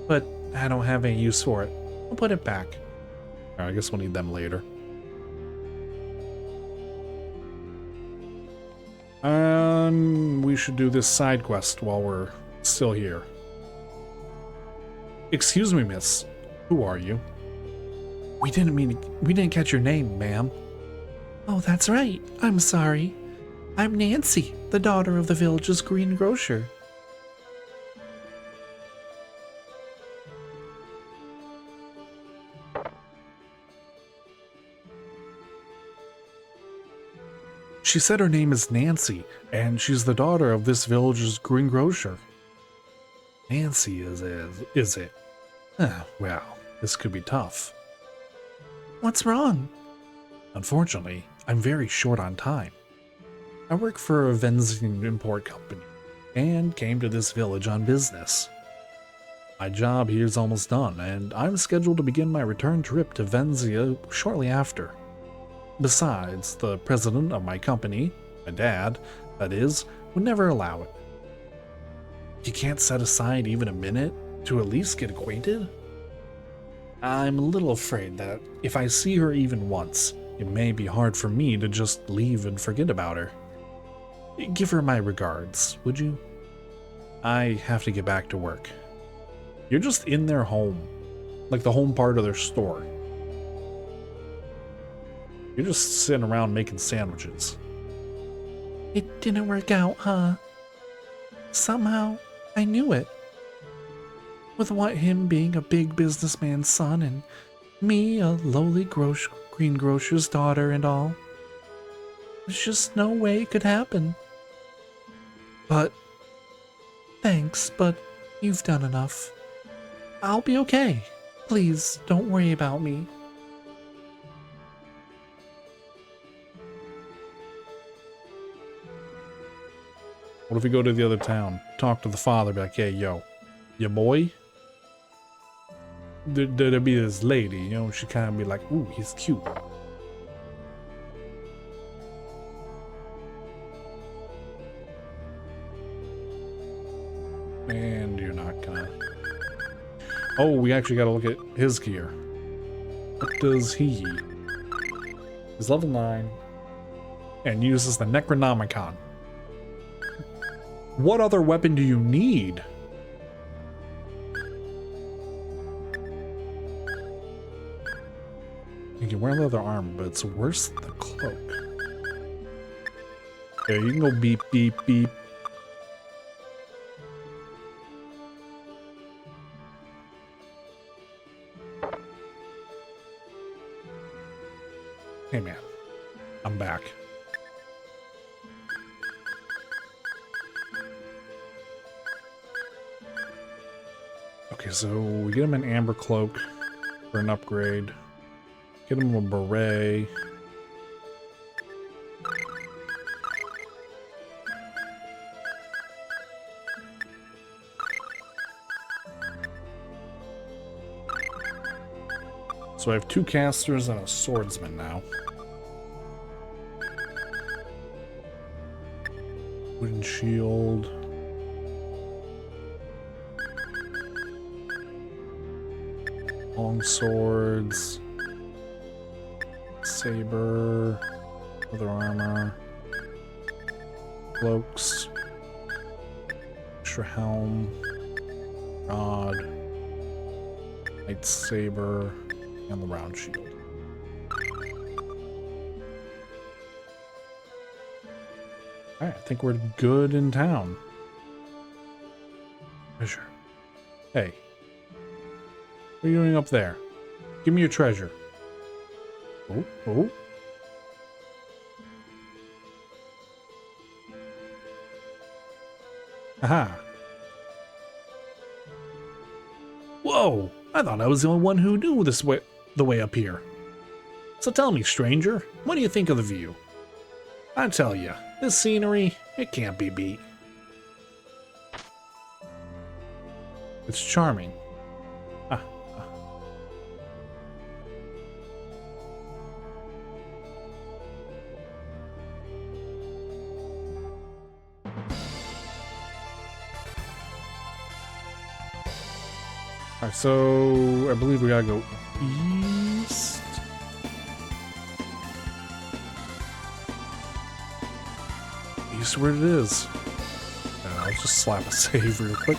but I don't have any use for it. I'll put it back. Alright, I guess we'll need them later. We should do this side quest while we're still here. Excuse me, miss. Who are you? We didn't catch your name, ma'am. Oh, that's right. I'm sorry. I'm Nancy, the daughter of the village's greengrocer. She said her name is Nancy, and she's the daughter of this village's greengrocer. Nancy is it? Well, this could be tough. What's wrong? Unfortunately, I'm very short on time. I work for a Venzian import company, and came to this village on business. My job here is almost done, and I'm scheduled to begin my return trip to Venzia shortly after. Besides, the president of my company, my dad, that is, would never allow it. You can't set aside even a minute to at least get acquainted? I'm a little afraid that if I see her even once, it may be hard for me to just leave and forget about her. Give her my regards, would you? I have to get back to work. You're just in their home, like the home part of their store. You're just sitting around making sandwiches. It didn't work out, huh? Somehow, I knew it. With what him being a big businessman's son and me a lowly greengrocer's daughter and all. There's just no way it could happen. But thanks, but you've done enough. I'll be okay. Please don't worry about me. What if we go to the other town, talk to the father, be like, hey, yo, your boy? There'd be this lady, you know, she kind of be like, ooh, he's cute. And you're not gonna... Oh, we actually gotta look at his gear. What does he? He's level 9 and uses the Necronomicon. What other weapon do you need? You can wear leather armor, but it's worse than the cloak. Okay, you can go beep, beep, beep. Hey man, I'm back. Okay, so we get him an amber cloak for an upgrade. Get him a beret. So I have 2 casters and a swordsman now. Wooden shield. Long swords. Saber. Leather armor. Cloaks. Extra helm. Rod. Lightsaber. And the round shield. Alright, I think we're good in town. Treasure. Hey. What are you doing up there? Give me your treasure. Oh, oh. Aha. Whoa! I thought I was the only one who knew this way, the way up here. So tell me, stranger, what do you think of the view? I tell you, this scenery, it can't be beat. It's charming. Alright, so I believe we gotta go east. East where it is. I'll just slap a save real quick.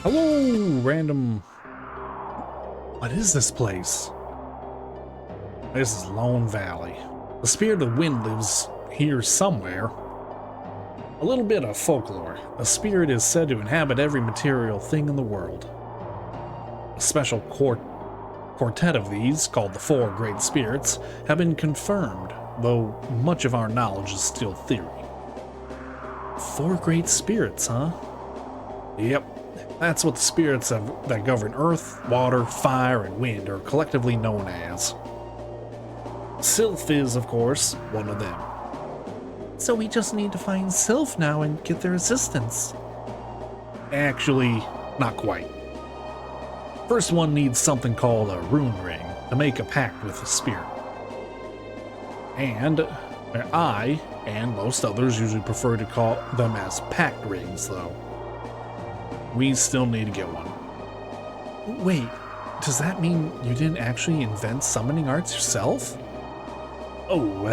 Hello, random. What is this place? This is Lone Valley. The spirit of the wind lives here somewhere. A little bit of folklore. A spirit is said to inhabit every material thing in the world. A special quartet of these, called the Four Great Spirits, have been confirmed, though much of our knowledge is still theory. 4 great spirits, huh? Yep, that's what the spirits that govern earth, water, fire, and wind are collectively known as. Sylph is, of course, one of them. So we just need to find Sylph now and get their assistance. Actually, not quite. First one needs something called a rune ring to make a pact with the spirit. And I, and most others, usually prefer to call them as pact rings, though. We still need to get one. Wait, does that mean you didn't actually invent summoning arts yourself? Oh,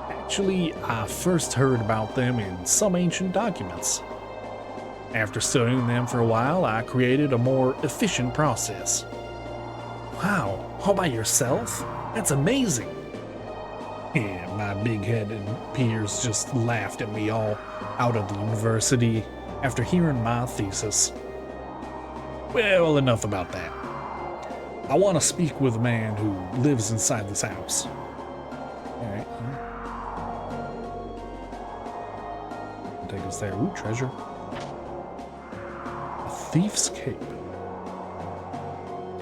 actually, I first heard about them in some ancient documents. After studying them for a while, I created a more efficient process. Wow, all by yourself? That's amazing. Yeah, my big-headed peers just laughed at me all out of the university after hearing my thesis. Well, enough about that. I want to speak with a man who lives inside this house. Alright. Take us there. Ooh, treasure. A thief's cape.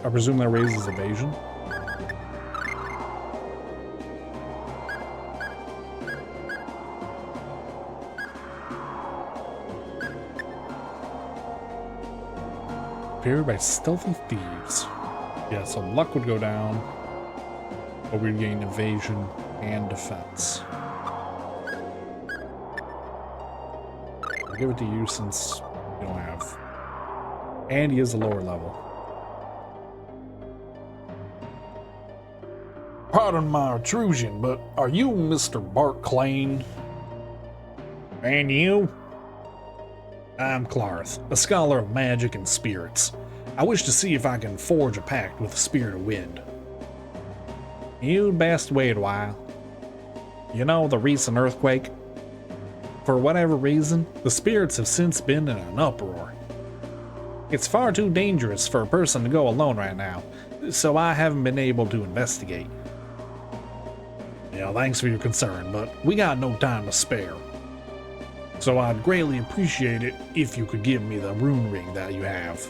I presume that raises evasion. Prepared by stealthy thieves. Yeah, so luck would go down, but we'd gain evasion and defense. I'll give it to you since you don't have. And he is a lower level. Pardon my intrusion, but are you Mr. Bart Klain? And you? I'm Clarth, a scholar of magic and spirits. I wish to see if I can forge a pact with the Spirit of Wind. You'd best wait a while. You know the recent earthquake? For whatever reason, the spirits have since been in an uproar. It's far too dangerous for a person to go alone right now, so I haven't been able to investigate. Yeah, thanks for your concern, but we got no time to spare. So I'd greatly appreciate it if you could give me the rune ring that you have.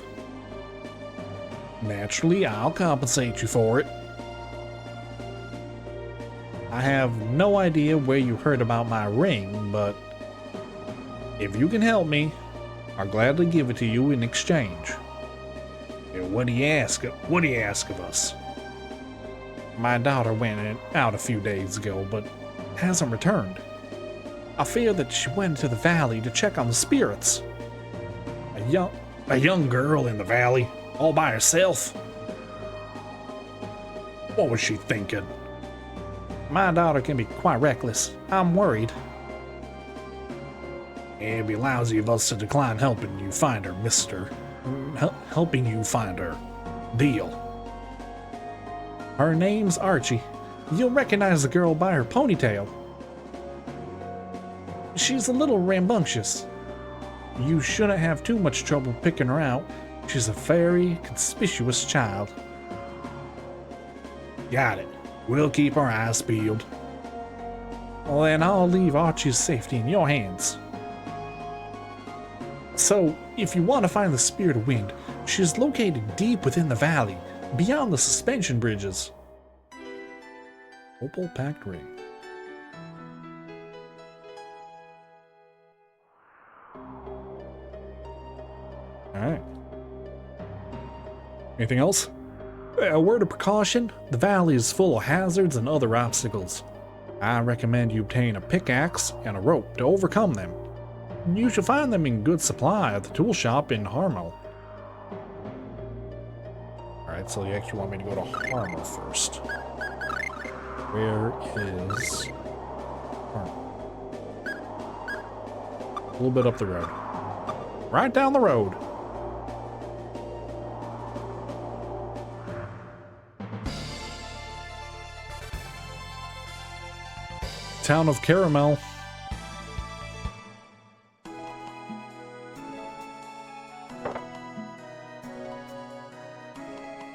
Naturally, I'll compensate you for it. I have no idea where you heard about my ring, but if you can help me, I'll gladly give it to you in exchange. Yeah, what do you ask of us? My daughter went out a few days ago, but hasn't returned. I fear that she went to the valley to check on the spirits. A young girl in the valley, all by herself? What was she thinking? My daughter can be quite reckless. I'm worried. It'd be lousy of us to decline helping you find her, mister. Helping you find her. Deal. Her name's Archie. You'll recognize the girl by her ponytail. She's a little rambunctious. You shouldn't have too much trouble picking her out. She's a very conspicuous child. Got it. We'll keep our eyes peeled. Well, then I'll leave Archie's safety in your hands. So, if you want to find the Spirit of Wind, she is located deep within the valley, beyond the suspension bridges. Opal Pact Ring. Alright. Anything else? A word of precaution, the valley is full of hazards and other obstacles. I recommend you obtain a pickaxe and a rope to overcome them. You should find them in good supply at the tool shop in Harmel. Alright, so you actually want me to go to Harmel first. Where is Harmel? A little bit up the road. Right down the road. town of Caramel.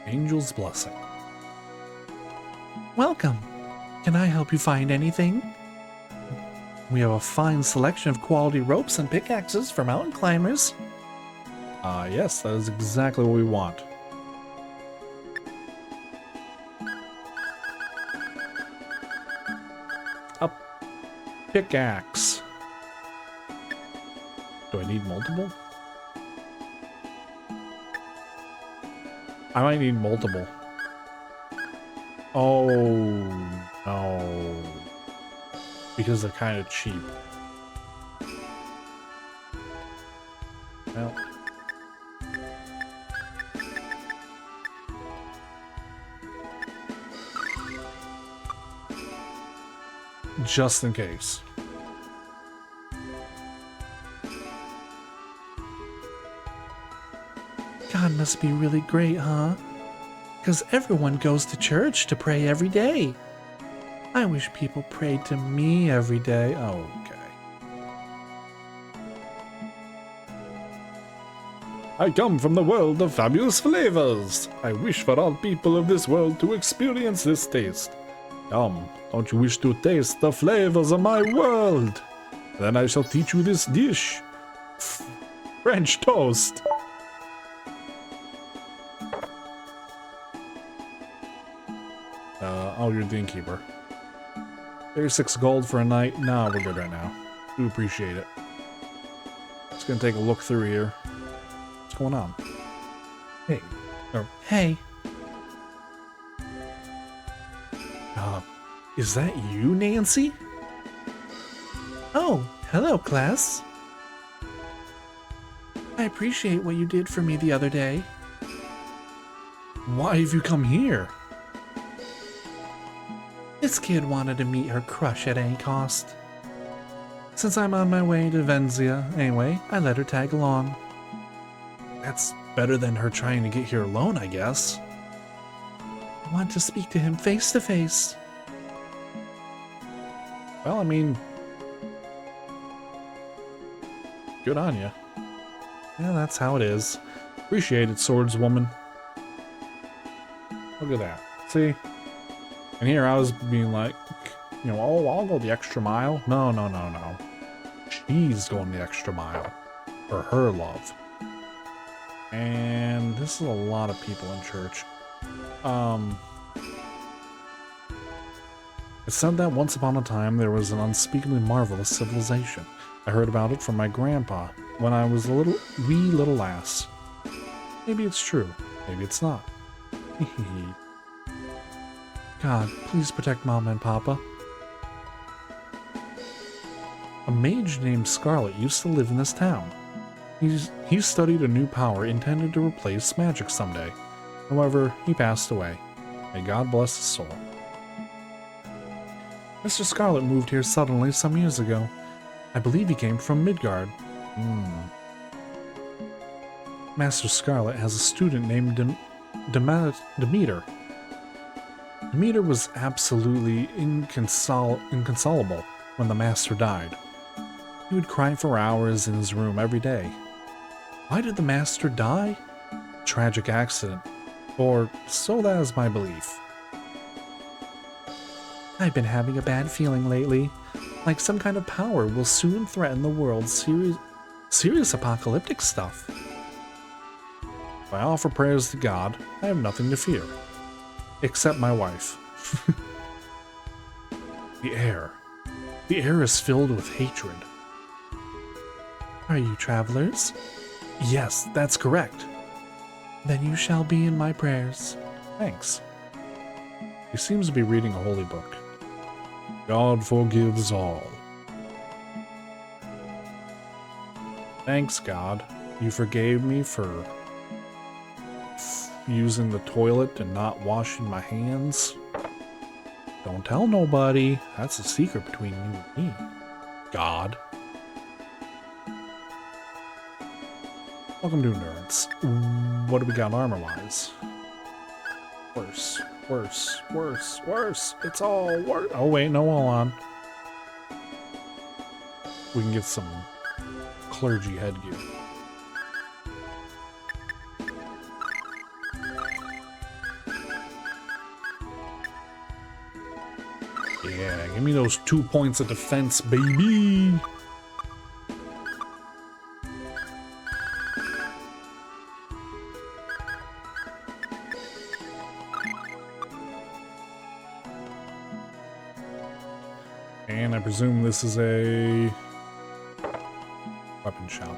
Angel's Blessing. Welcome. Can I help you find anything? We have a fine selection of quality ropes and pickaxes for mountain climbers. Yes, that is exactly what we want. A pickaxe. Do I need multiple? I might need multiple. Oh, no. Because they're kind of cheap. Well. Just in case. God must be really great, huh? Because everyone goes to church to pray every day. I wish people prayed to me every day. Okay. I come from the world of fabulous flavors. I wish for all people of this world to experience this taste. Come, don't you wish to taste the flavors of my world? Then I shall teach you this dish. French toast. Oh, you're the innkeeper. There's 6 gold for a night. No, we're good right now. Do appreciate it. Just gonna take a look through here. What's going on? Hey. Hey, Is that you, Nancy? oh, hello, class. I appreciate what you did for me the other day. Why have you come here? This kid wanted to meet her crush at any cost. Since I'm on my way to Venzia anyway, I let her tag along. That's better than her trying to get here alone, I guess. I want to speak to him face to face. Well, I mean, good on you. Yeah, that's how it is. Appreciate it, swordswoman. Look at that. See? And here I was being like, you know, oh, I'll go the extra mile. No, no, no, no. She's going the extra mile for her love. And this is a lot of people in church. It's said that once upon a time there was an unspeakably marvelous civilization. I heard about it from my grandpa when I was a wee little lass. Maybe it's true, maybe it's not. God, please protect Mama and Papa. A mage named Scarlet used to live in this town. He studied a new power intended to replace magic someday. However, he passed away. May God bless his soul. Mr. Scarlet moved here suddenly some years ago. I believe he came from Midgard. Master Scarlet has a student named Demeter. Demeter was absolutely inconsolable when the master died. He would cry for hours in his room every day. Why did the master die? Tragic accident. Or so that is my belief. I've been having a bad feeling lately, like some kind of power will soon threaten the world's serious apocalyptic stuff. If I offer prayers to God, I have nothing to fear. Except my wife. The air. The air is filled with hatred. Are you travelers? Yes, that's correct. Then you shall be in my prayers. Thanks. He seems to be reading a holy book. God forgives all. Thanks, God. You forgave me for using the toilet and not washing my hands. Don't tell nobody. That's a secret between you and me. God. Welcome to Nerds. What do we got armor-wise? Worse, worse, worse, worse. It's all worse. Oh wait, no, hold on. we can get some clergy headgear. Yeah, give me those 2 points of defense, baby. And I presume this is a weapon shop.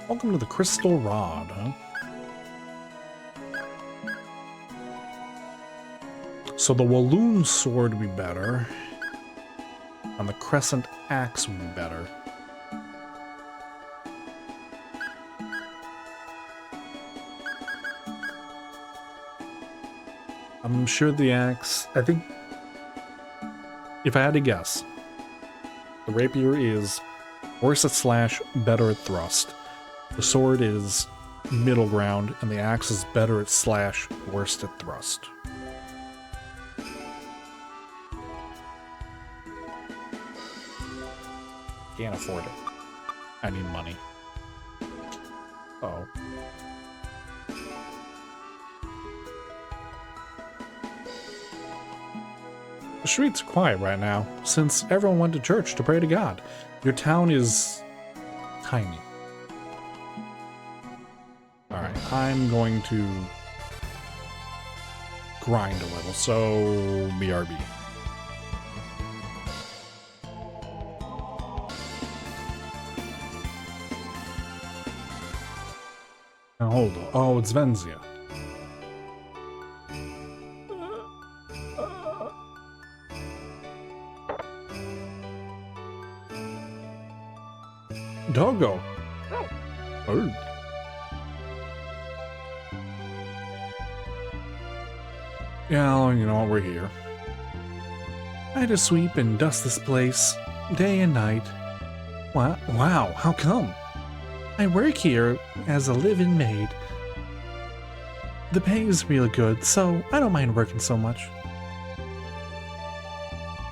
Welcome to the Crystal Rod, huh? So the Walloon sword would be better, and the Crescent axe would be better. I'm sure the axe, I think, if I had to guess, the rapier is worse at slash, better at thrust. The sword is middle ground, and the axe is better at slash, worst at thrust. Can't afford it. I need money. Uh-oh. The streets are quiet right now, since everyone went to church to pray to God. Your town is tiny. Alright, I'm going to grind a little, so BRB. Now hold on. Oh, it's Venzia. Doggo. Bird. Yeah, you know what, we're here. I had to sweep and dust this place day and night. Wow, how come? I work here as a live-in maid. The pay is really good, so I don't mind working so much.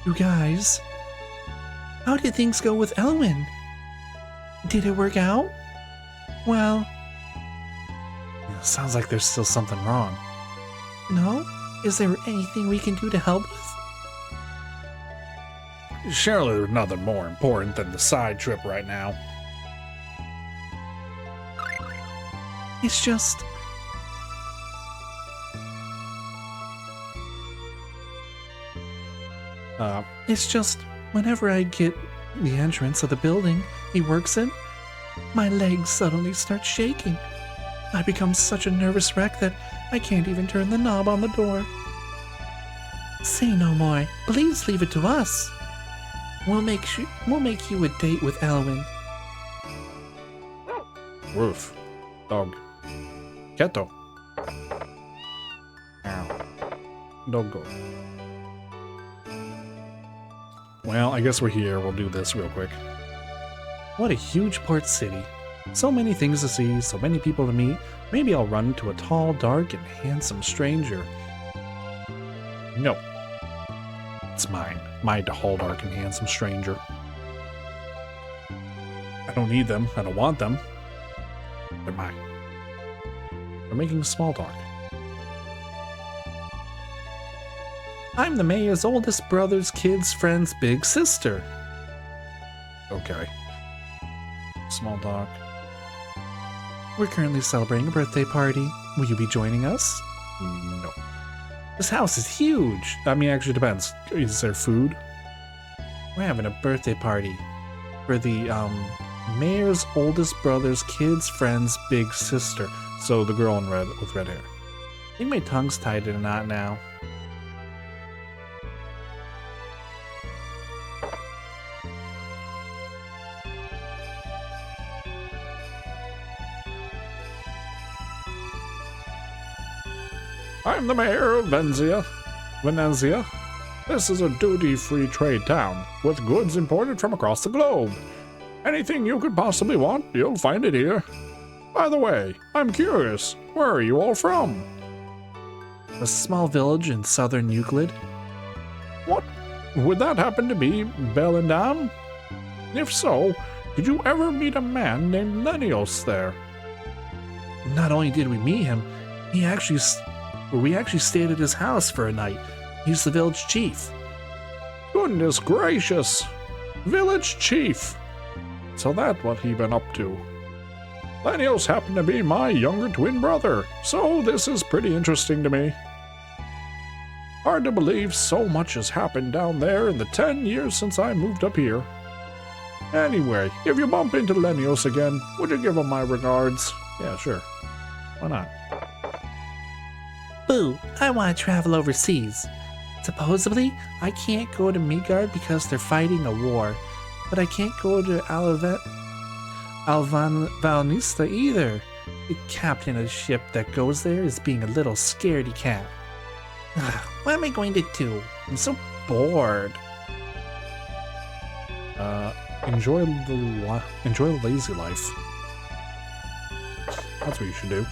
You guys, how did things go with Elwyn? Did it work out? Well, sounds like there's still something wrong. No? Is there anything we can do to help with? Surely there's nothing more important than the side trip right now. It's just... It's just, whenever I get the entrance of the building he works in, my legs suddenly start shaking. I become such a nervous wreck that I can't even turn the knob on the door. Say no more. Please leave it to us. We'll make you a date with Elwyn. Roof. Dog. Keto. Ow. Doggo. Well, I guess we're here. We'll do this real quick. What a huge port city. So many things to see, so many people to meet. Maybe I'll run into a tall, dark, and handsome stranger. No. It's mine. My tall, dark, and handsome stranger. I don't need them. I don't want them. They're mine. We're making small talk. I'm the mayor's oldest brother's kid's friend's big sister. Okay. Small talk. We're currently celebrating a birthday party. Will you be joining us? No. This house is huge. I mean, actually depends. Is there food? We're having a birthday party for the mayor's oldest brother's kid's friend's big sister. So the girl in red with red hair. I think my tongue's tied in a knot now. I'm the mayor of Venezia. This is a duty-free trade town, with goods imported from across the globe. Anything you could possibly want, you'll find it here. By the way, I'm curious, where are you all from? A small village in southern Euclid. What? Would that happen to be Bellandam? If so, did you ever meet a man named Lenios there? Not only did we meet him, we actually stayed at his house for a night. He's the village chief. Goodness gracious! Village chief! So that's what he been up to. Lenios happened to be my younger twin brother, so this is pretty interesting to me. Hard to believe so much has happened down there in the 10 years since I moved up here. Anyway, if you bump into Lenios again, would you give him my regards? Yeah, sure. Why not? Boo, I want to travel overseas. Supposedly, I can't go to Midgard because they're fighting a war, but I can't go to Alvanista either. The captain of the ship that goes there is being a little scaredy cat. What am I going to do? I'm so bored. Enjoy the lazy life. That's what you should do.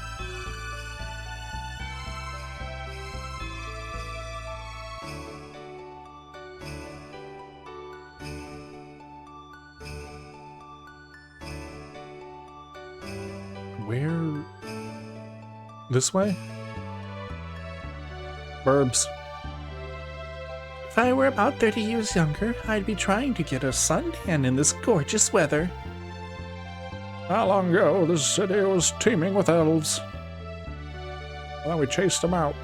Where? This way? Burbs. If I were about 30 years younger, I'd be trying to get a suntan in this gorgeous weather. Not long ago, this city was teeming with elves. And then we chased them out.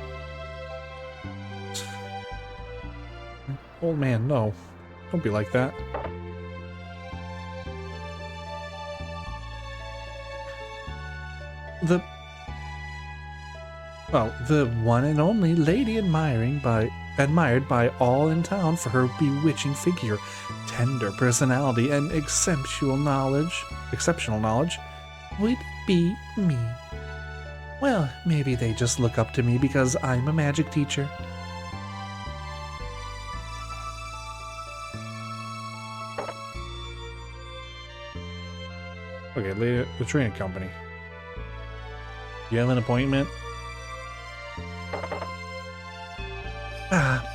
Old man, no. Don't be like that. The one and only lady admired by all in town for her bewitching figure, tender personality, and exceptional knowledge, would be me. Well, maybe they just look up to me because I'm a magic teacher. Okay, lady, the train company. You have an appointment?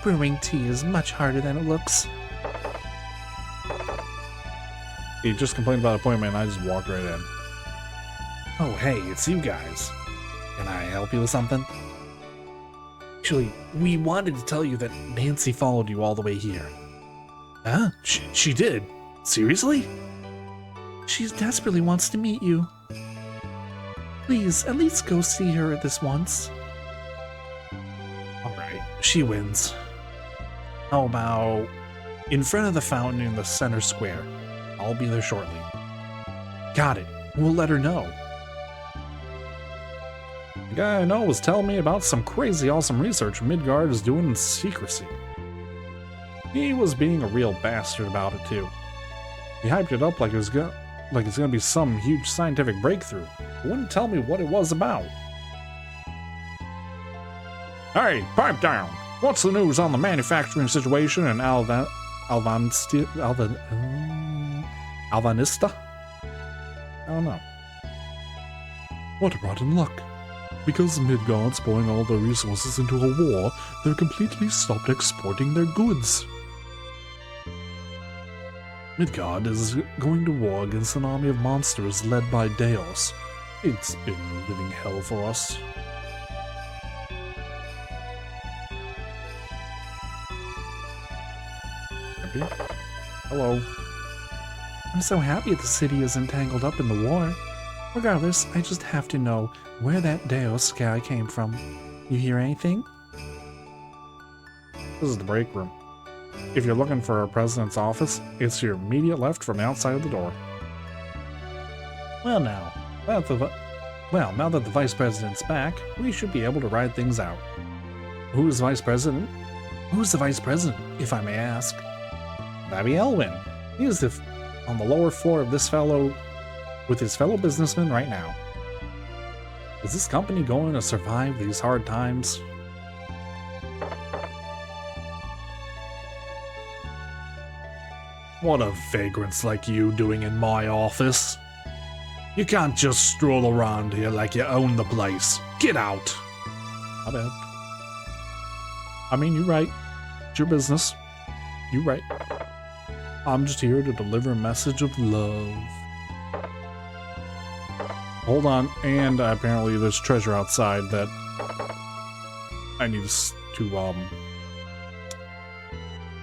Brewing tea is much harder than it looks. He just complained about appointment and I just walked right in. Oh, hey, it's you guys. Can I help you with something? Actually, we wanted to tell you that Nancy followed you all the way here. Huh? She did? Seriously? She desperately wants to meet you. Please, at least go see her this once. Alright, she wins. How about in front of the fountain in the center square? I'll be there shortly. Got it. We'll let her know. The guy I know was telling me about some crazy awesome research Midgard is doing in secrecy. He was being a real bastard about it too. He hyped it up like it's gonna be some huge scientific breakthrough, but wouldn't tell me what it was about. Hey, pipe down! What's the news on the manufacturing situation in Alvanista? I don't know. What a rotten luck. Because Midgard's pouring all their resources into a war, they're completely stopped exporting their goods. Midgard is going to war against an army of monsters led by Deos. It's been living hell for us. Hello. I'm so happy the city isn't tangled up in the war. Regardless, I just have to know where that Deos guy came from. You hear anything? This is the break room. If you're looking for our president's office, it's to your immediate left from the outside of the door. Now that the vice president's back, we should be able to ride things out. Who's vice president? Who's the vice president, if I may ask? That'd be Elwin. He is on the lower floor of this with his fellow businessmen right now. Is this company going to survive these hard times? What are vagrants like you doing in my office? You can't just stroll around here like you own the place. Get out! My bad. I mean, you're right. It's your business. You right. I'm just here to deliver a message of love. Hold on, and apparently there's treasure outside that I need to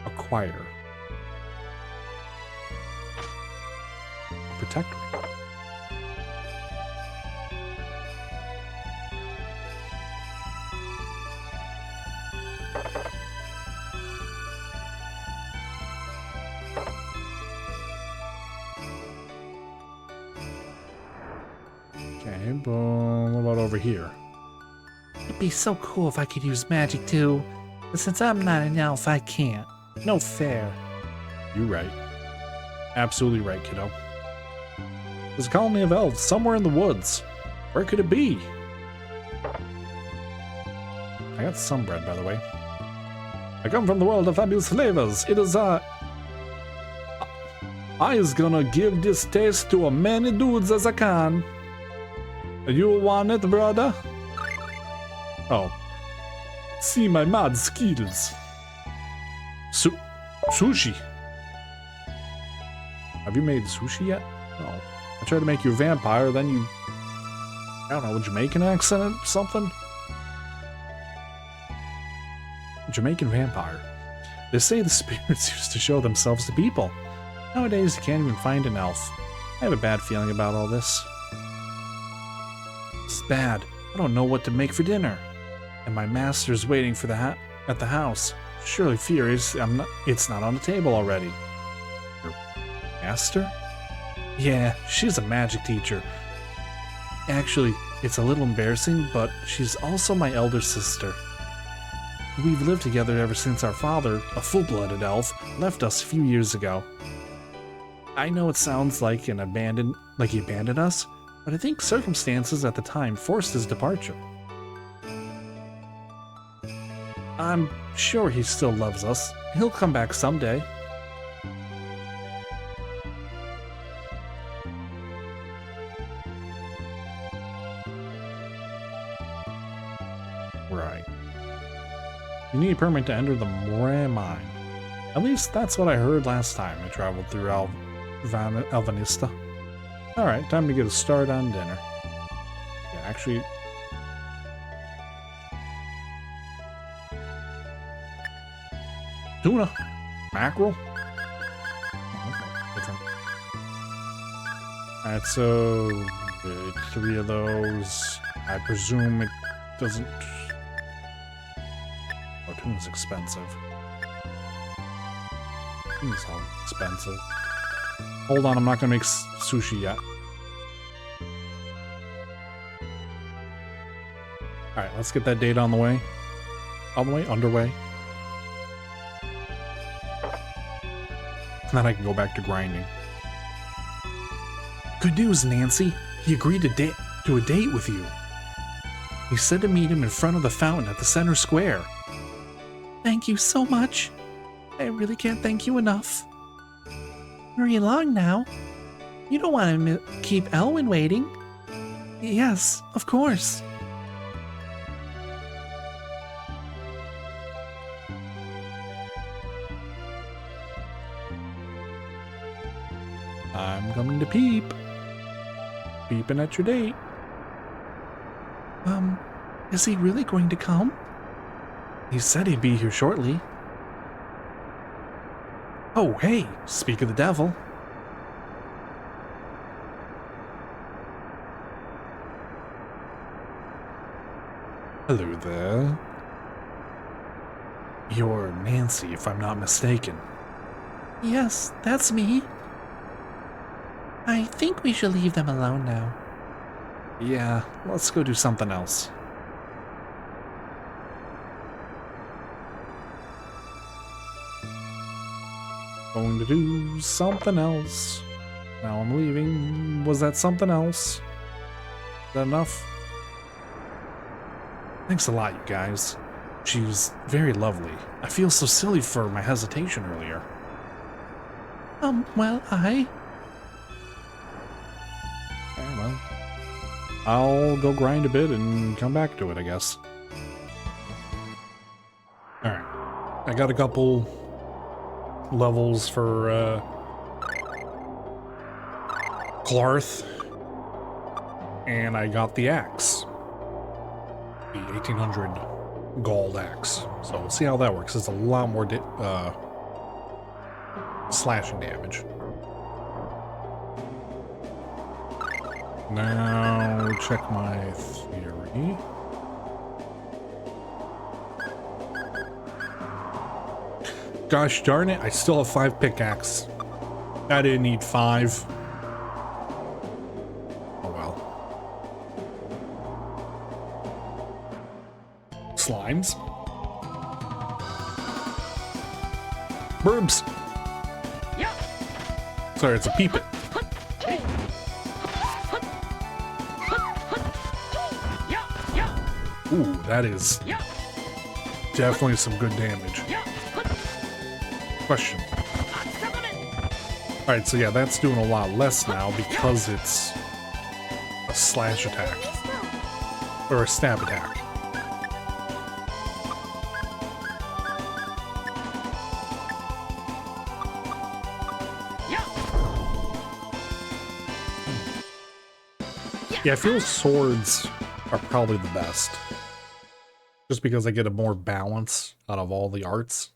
acquire. Protect me. Okay, boom. What about over here? It'd be so cool if I could use magic too, but since I'm not an elf, I can't. No fair. You right. Absolutely right, kiddo. There's a colony of elves somewhere in the woods. Where could it be? I got some bread, by the way. I come from the world of fabulous flavors. It is, I is gonna give this taste to as many dudes as I can. You want it, brother? Oh. See my mad skills. Sushi. Have you made sushi yet? No. I tried to make you a vampire, then you... I don't know, a Jamaican accent or something? Jamaican vampire. They say the spirits used to show themselves to people. Nowadays, you can't even find an elf. I have a bad feeling about all this. It's bad. I don't know what to make for dinner. And my master's waiting for at the house. Surely furious it's not on the table already. Your master? Yeah, she's a magic teacher. Actually, it's a little embarrassing, but she's also my elder sister. We've lived together ever since our father, a full-blooded elf, left us a few years ago. I know it sounds like he abandoned us, but I think circumstances at the time forced his departure. I'm sure he still loves us. He'll come back someday. Right. You need a permit to enter the Moray Mine. At least that's what I heard last time I traveled through Alvanista. Alright, time to get a start on dinner. Yeah, actually... Tuna. Mackerel. Oh, okay, different. Alright, so... 3 of those. I presume it doesn't... Oh, tuna's expensive. Tuna's all expensive. Hold on, I'm not gonna make sushi yet. Alright, let's get that data on the way. On the way? Underway. Then I can go back to grinding. Good news, Nancy. He agreed to a date with you. He said to meet him in front of the fountain at the center square. Thank you so much. I really can't thank you enough. Hurry along now. You don't want to keep Elwyn waiting. Yes, of course. I'm coming to peep. Peeping at your date. Is he really going to come? He said he'd be here shortly. Oh, hey, speak of the devil. Hello there. You're Nancy, if I'm not mistaken. Yes, that's me. I think we should leave them alone now. Yeah, let's go do something else. Going to do something else. Now I'm leaving. Was that something else? Is that enough? Thanks a lot, you guys. She was very lovely. I feel so silly for my hesitation earlier. Well, Okay, well, I'll go grind a bit and come back to it, I guess. Alright. I got a couple levels for Clarth, and I got the axe, the 1800 gold axe. So we'll see how that works. It's a lot more slashing damage. Now check my theory. Gosh darn it, I still have 5 pickaxe. I didn't need 5. Oh well. Slimes. Burbs. Sorry, it's a peepit. Ooh, that is definitely some good damage. Question. Alright, so yeah, that's doing a lot less now because it's a slash attack. Or a stab attack. Yeah, I feel swords are probably the best. Just because I get a more balance out of all the arts.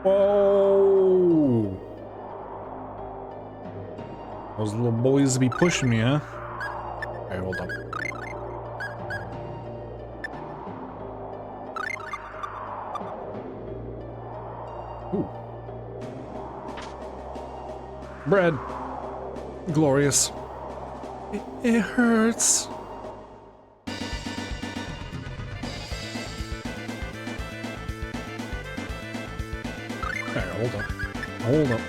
Whoa! Those little boys be pushing me, huh? Okay, hold up. Ooh. Bread. Glorious. It hurts. Okay, hold up. Hold up.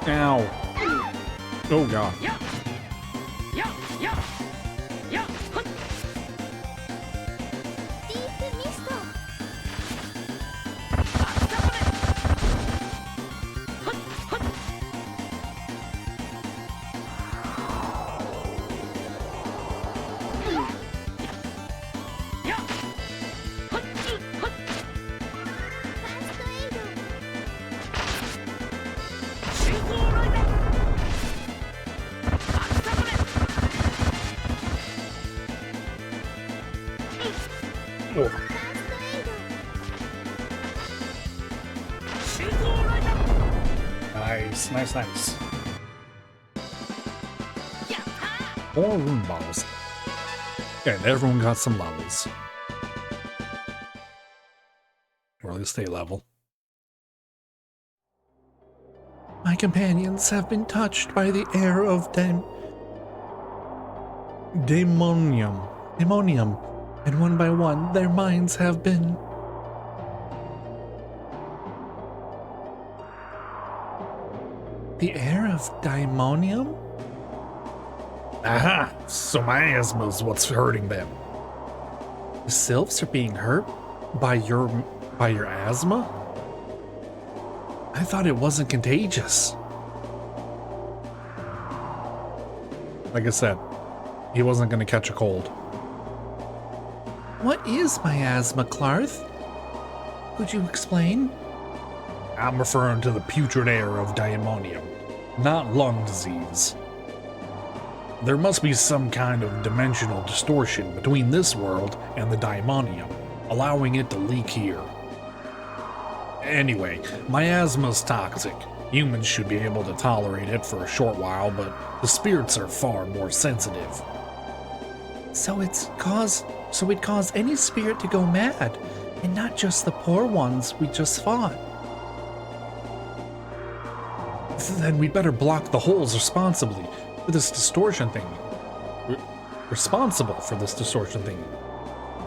Ow. Oh god. Oh. Nice, nice, nice. 4 rune bottles. And everyone got some levels. Or at least a level. My companions have been touched by the air of Demonium. demonium, and one by one their minds have been... The air of daimonium? Aha! So my asthma's what's hurting them. The sylphs are being hurt by your asthma? I thought it wasn't contagious. Like I said, he wasn't gonna catch a cold. What is miasma, Clarth? Could you explain? I'm referring to the putrid air of daimonium, not lung disease. There must be some kind of dimensional distortion between this world and the daimonium, allowing it to leak here. Anyway, miasma's toxic. Humans should be able to tolerate it for a short while, but the spirits are far more sensitive. So it caused any spirit to go mad, and not just the poor ones we just fought. Then we better block the holes responsibly for this distortion thing. Responsible for this distortion thing.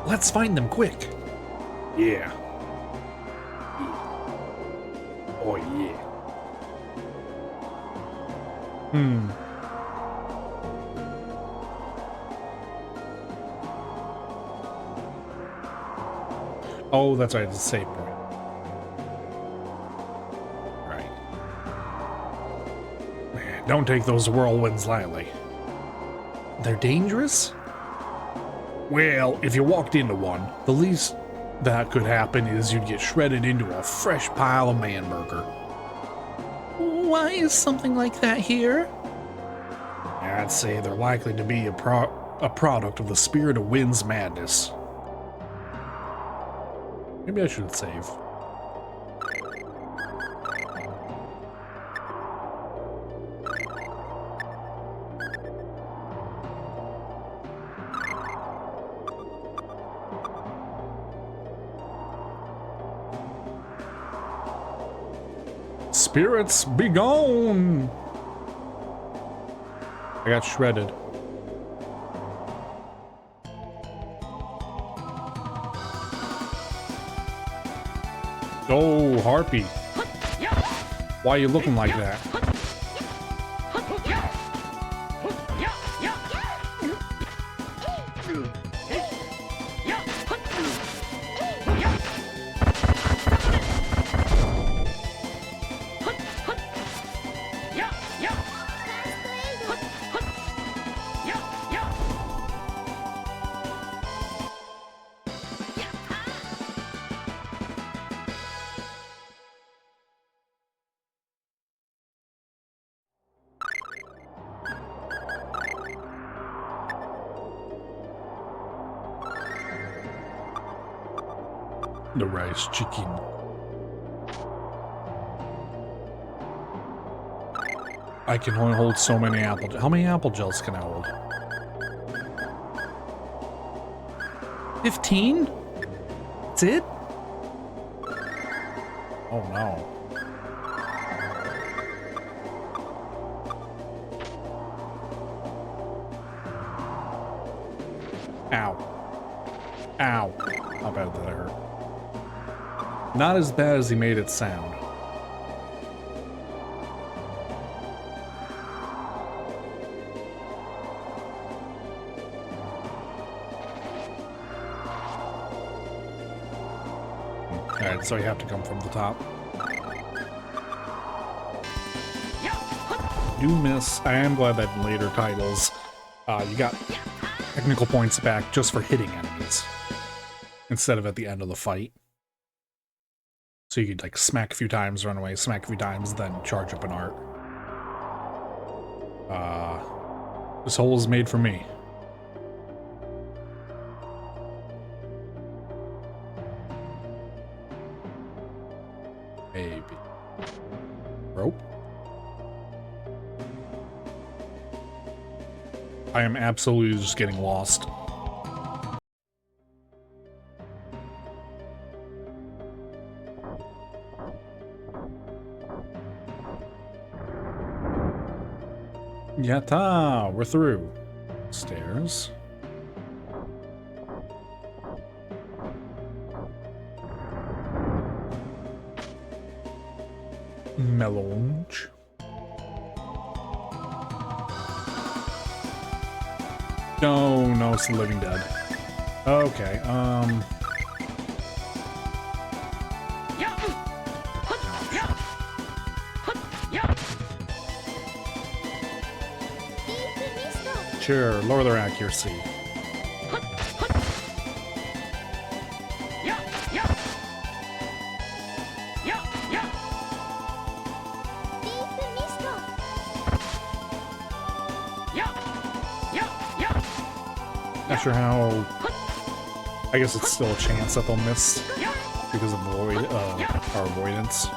Let's find them quick. Yeah. Oh yeah. Oh, that's right, it's a save point. Don't take those whirlwinds lightly. They're dangerous? Well, if you walked into one, the least that could happen is you'd get shredded into a fresh pile of man burger. Why is something like that here? I'd say they're likely to be a product of the spirit of wind's madness. Maybe I should save. Spirits, be gone! I got shredded. Oh, Harpy. Why are you looking like that? The rice chicken. I can only hold so many apple. How many apple gels can I hold? 15? That's it? Oh no. Ow. Ow. How bad did that hurt? Not as bad as he made it sound. Alright, so you have to come from the top. Do miss. I am glad that in later titles, you got technical points back just for hitting enemies instead of at the end of the fight. So you could like smack a few times, run away, smack a few times, then charge up an art. This hole is made for me. Maybe. Rope? I am absolutely just getting lost. Yatta! We're through. Stairs. Melange. No, no, it's the living dead. Okay, Sure, lower their accuracy. Not sure how. I guess it's still a chance that they'll miss because of our avoidance.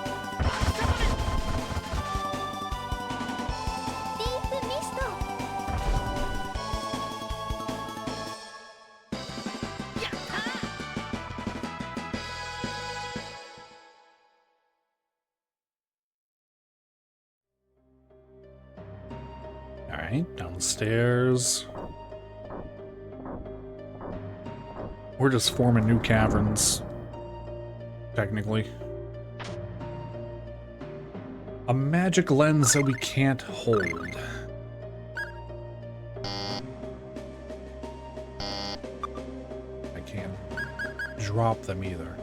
Alright, down the stairs. We're just forming new caverns, technically. A magic lens that we can't hold. I can't drop them either.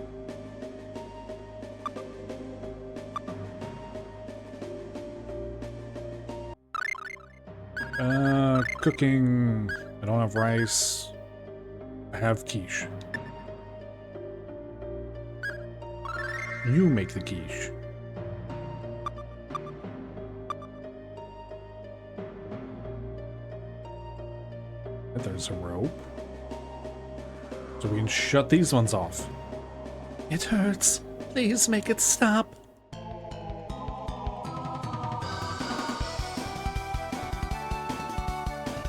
Cooking. I don't have rice. I have quiche. You make the quiche. There's a rope. So we can shut these ones off. It hurts. Please make it stop.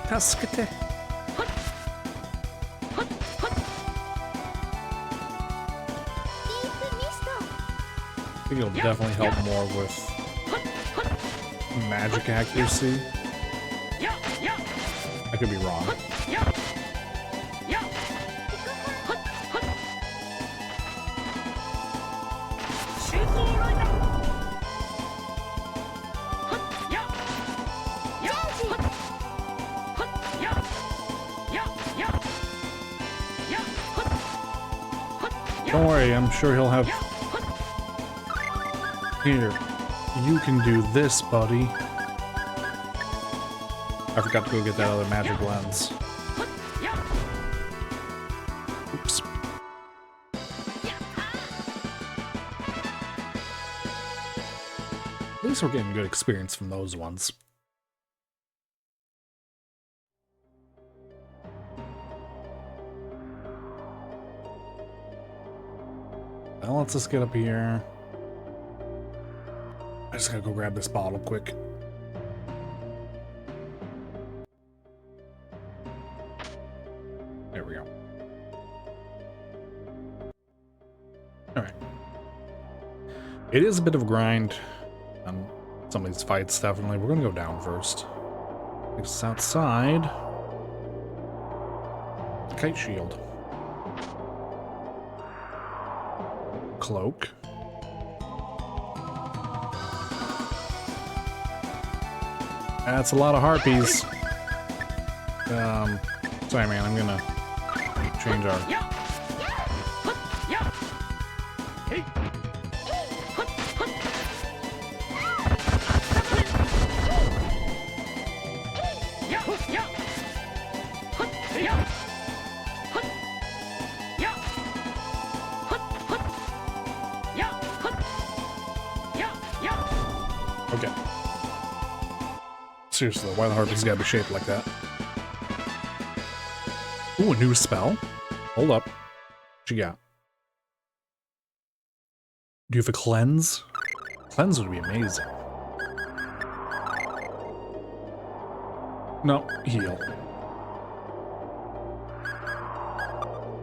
Cascate. I think it'll definitely help more with magic accuracy. I could be wrong. Don't worry, I'm sure he'll have... Here, you can do this, buddy. I forgot to go get that other magic lens. Oops. At least we're getting good experience from those ones. Well, let's just get up here. I just gotta go grab this bottle quick. There we go. Alright. It is a bit of a grind on some of these fights, definitely. We're gonna go down first. It's outside. Kite shield. Cloak. That's a lot of harpies. Sorry man, I'm gonna change our... Okay. Seriously, why the harpies gotta be shaped like that? Ooh, a new spell. Hold up. What you got? Do you have a cleanse? Cleanse would be amazing. No, heal.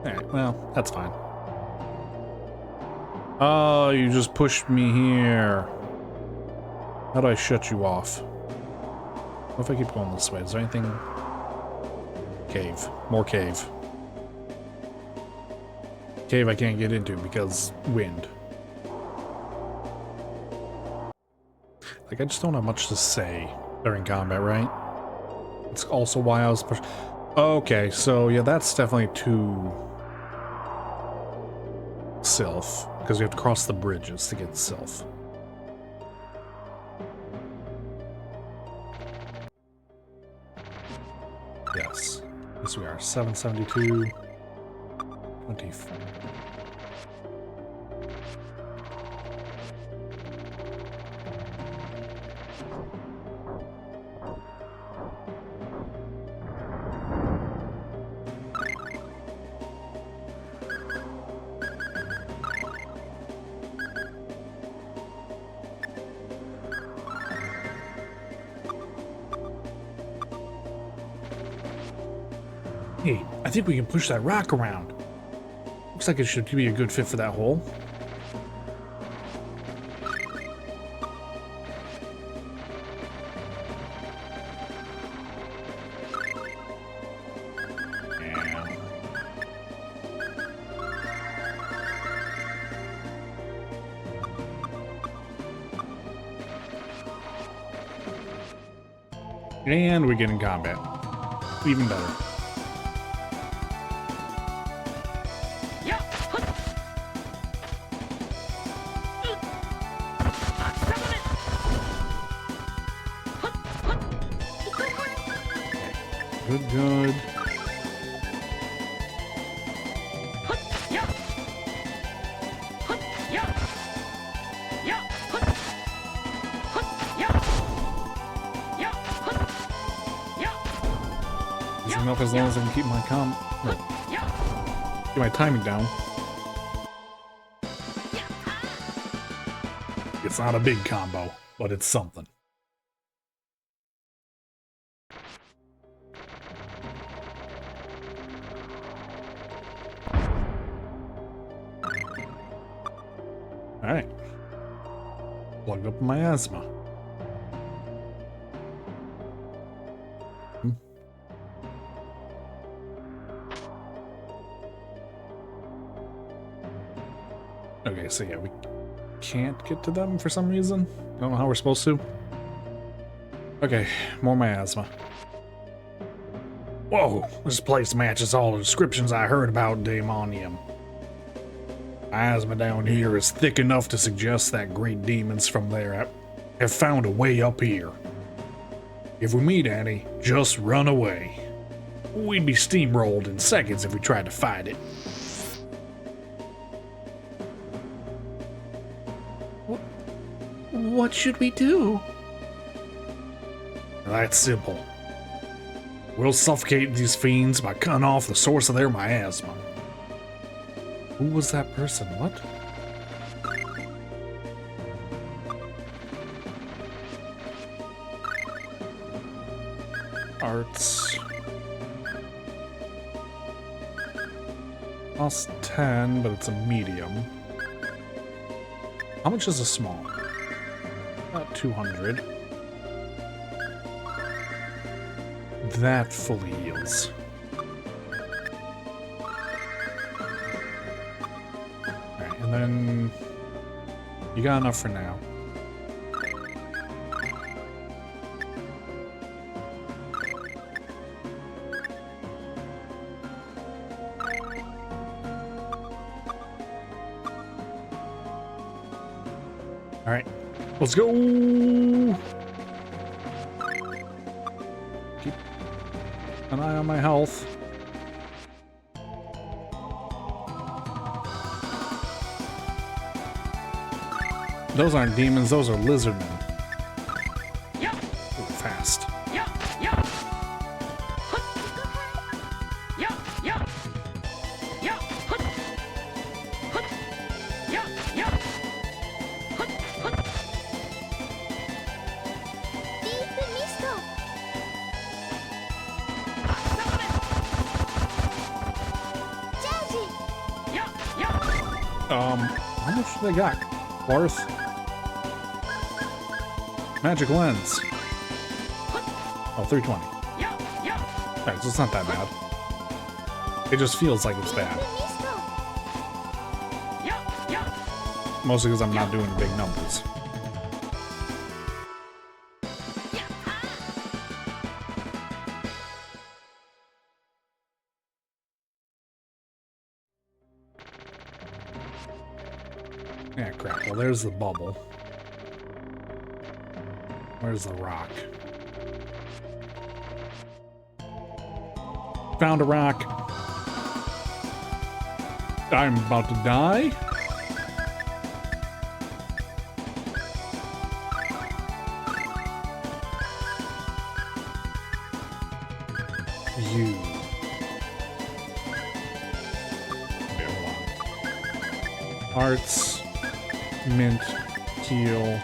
Alright, well, that's fine. Oh, you just pushed me here. How do I shut you off? What if I keep going this way? Is there anything? Cave. More cave. Cave I can't get into because wind. Like, I just don't have much to say during combat, right? It's also why I was pushed. Okay, so yeah, that's definitely too Sylph, because you have to cross the bridges to get Sylph. Yes. Yes, we are. 772. 24. Hey, I think we can push that rock around. Looks like it should be a good fit for that hole. And we get in combat. Even better. Good, good. Easy enough as long as I can keep my keep my timing down. It's not a big combo, but it's something. Alright. Plugged up my asthma. Okay, so yeah, we can't get to them for some reason. I don't know how we're supposed to. Okay, more miasma. Whoa, this place matches all the descriptions I heard about Daemonium. Miasma down here is thick enough to suggest that great demons from there have found a way up here. If we meet any, just run away. We'd be steamrolled in seconds if we tried to fight it. What should we do? That's simple. We'll suffocate these fiends by cutting off the source of their miasma. Who was that person? What? Arts. Cost 10, but it's a medium. How much is a small? About 200. That fully heals. Alright, and then you got enough for now. Alright, let's go! Keep an eye on my health. Those aren't demons, those are lizardmen. Ooh, fast. How much do they got? Worth? Magic lens. Oh, 320. Alright, so it's not that bad. It just feels like it's bad. Mostly because I'm not doing big numbers. Yeah, crap. Well, there's the bubble. Where's the rock? Found a rock. I'm about to die. You. Okay, hold on. Arts, mint, teal.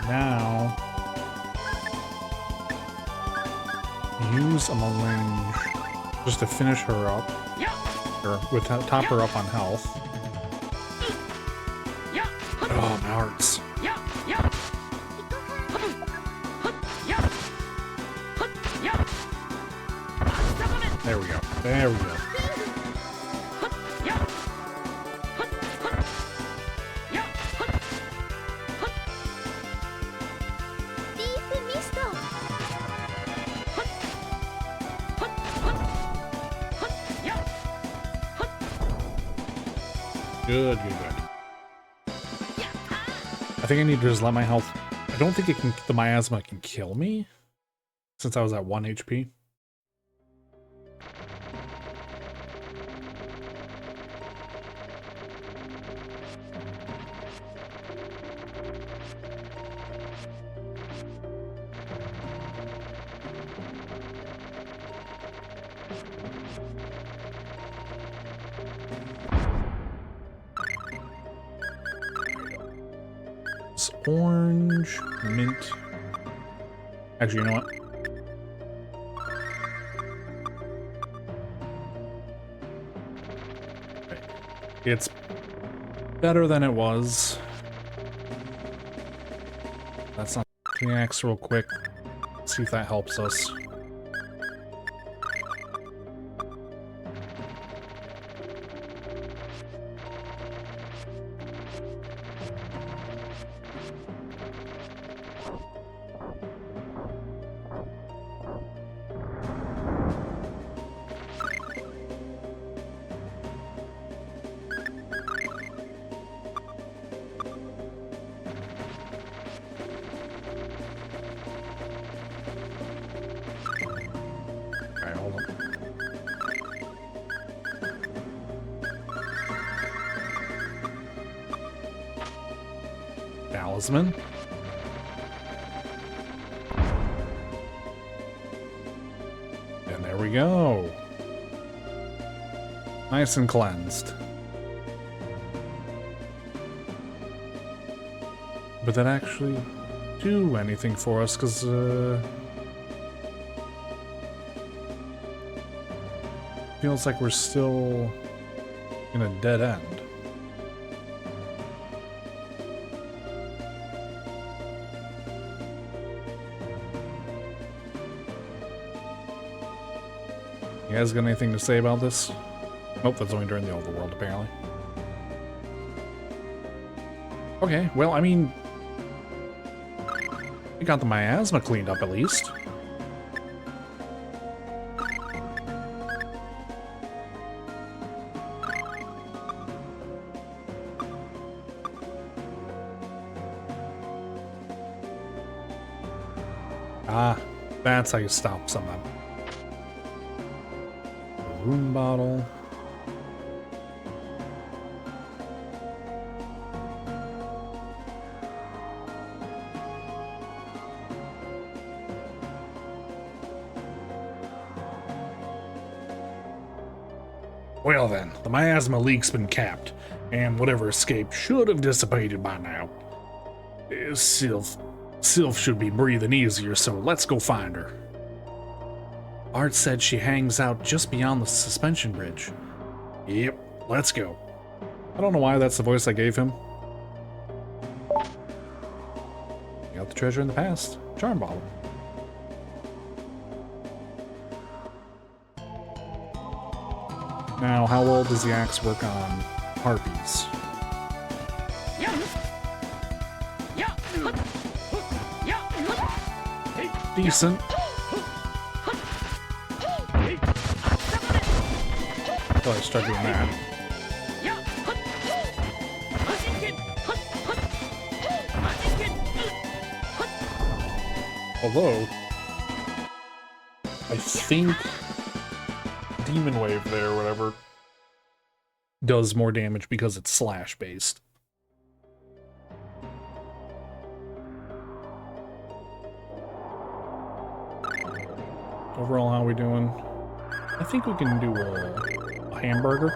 Now, use a melange just to finish her up, or with top her up on health. Oh, my hearts. There we go. There we go. Good, good, good. I think I need to just let my health... I don't think the miasma can kill me, since I was at 1 HP. It's orange, mint. Actually, you know what? Okay. It's better than it was. That's not the axe real quick. See if that helps us. Alright, hold on. Talisman. And there we go. Nice and cleansed. But that actually do anything for us, because, feels like we're still in a dead end. You guys got anything to say about this? Nope, that's only during the overworld, apparently. Okay, well, I mean... we got the miasma cleaned up, at least. Ah, that's how you stop someone. Room bottle. Well then, the miasma leak's been capped, and whatever escaped should have dissipated by now. Sylph should be breathing easier, so let's go find her. Art said she hangs out just beyond the suspension bridge. Yep, let's go. I don't know why that's the voice I gave him. You got the treasure in the past. Charm bottle. Now, how well does the axe work on harpies? Decent. Until I start doing that. Although, I think Demon Wave there, whatever, does more damage because it's slash based. Overall, how are we doing? I think we can do a hamburger.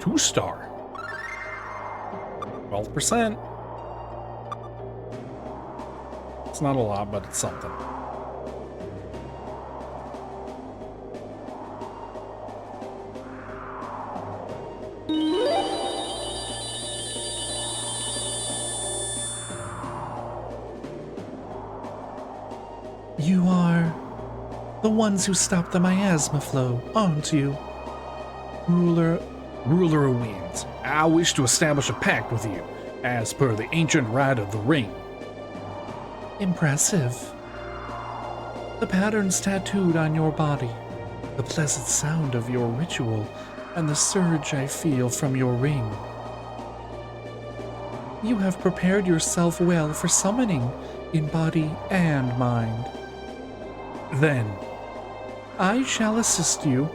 2-star. 12%. It's not a lot, but it's something. You are the ones who stopped the miasma flow, aren't you? Ruler of Winds, I wish to establish a pact with you, as per the ancient rite of the ring. Impressive. The patterns tattooed on your body, the pleasant sound of your ritual, and the surge I feel from your ring. You have prepared yourself well for summoning in body and mind. Then, I shall assist you,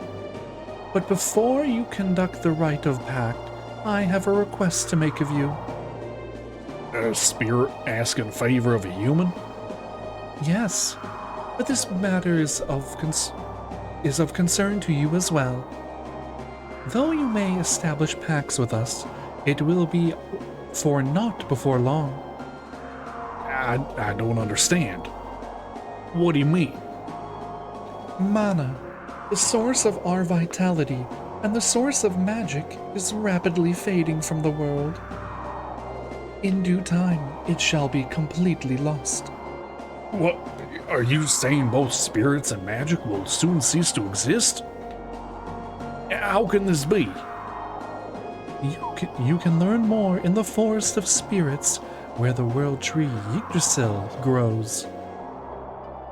but before you conduct the rite of pact, I have a request to make of you. A spirit asking favor of a human? Yes, but this matter is of concern to you as well. Though you may establish pacts with us, it will be for naught before long. I don't understand. What do you mean? Mana, the source of our vitality and the source of magic, is rapidly fading from the world. In due time, it shall be completely lost. What? Are you saying both spirits and magic will soon cease to exist? How can this be? You can learn more in the Forest of Spirits, where the world tree Yggdrasil grows.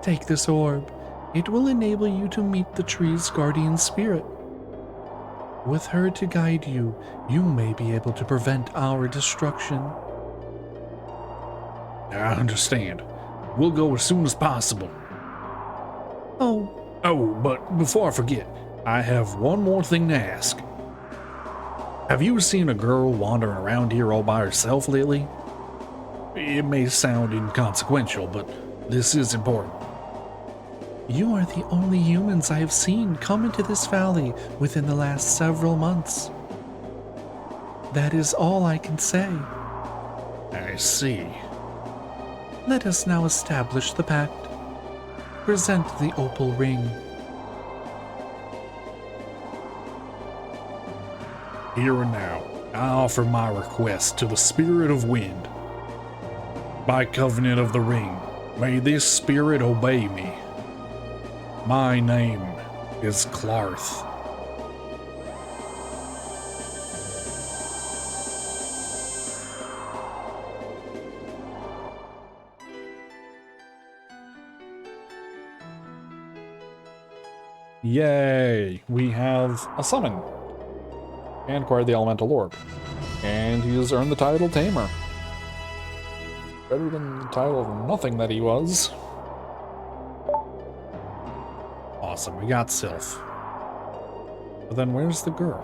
Take this orb. It will enable you to meet the tree's guardian spirit. With her to guide you, you may be able to prevent our destruction. I understand. We'll go as soon as possible. Oh, but before I forget, I have one more thing to ask. Have you seen a girl wandering around here all by herself lately? It may sound inconsequential, but this is important. You are the only humans I have seen come into this valley within the last several months. That is all I can say. I see. Let us now establish the pact. Present the opal ring. Here and now, I offer my request to the Spirit of Wind. By covenant of the ring, may this spirit obey me. My name is Clarth. Yay! We have a summon. And acquired the elemental orb. And he has earned the title Tamer. Better than the title of nothing that he was. Awesome, we got Sylph. But then where's the girl?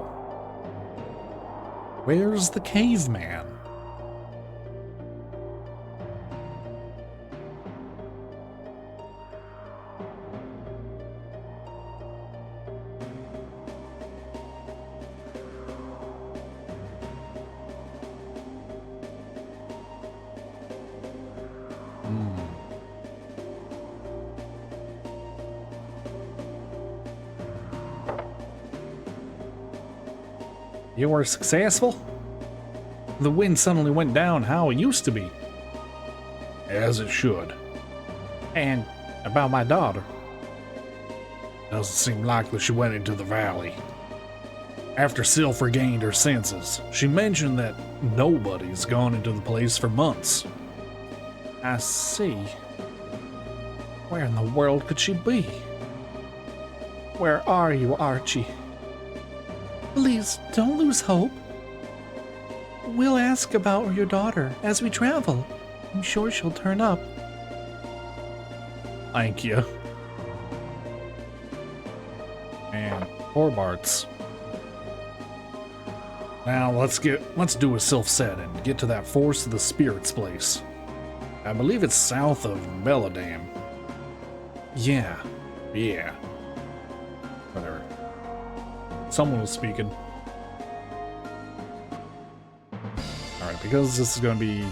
Where's the caveman? You were successful? The wind suddenly went down how it used to be. As it should. And about my daughter. Doesn't seem likely she went into the valley. After Sylph regained her senses, she mentioned that nobody's gone into the place for months. I see. Where in the world could she be? Where are you, Archie? Please, don't lose hope. We'll ask about your daughter as we travel. I'm sure she'll turn up. Thank you. Man, poor Bart's. Now let's do as Sylph said and get to that Forest of the Spirits place. I believe it's south of Belladam. Yeah. Whatever. Someone was speaking. Alright, because this is going to be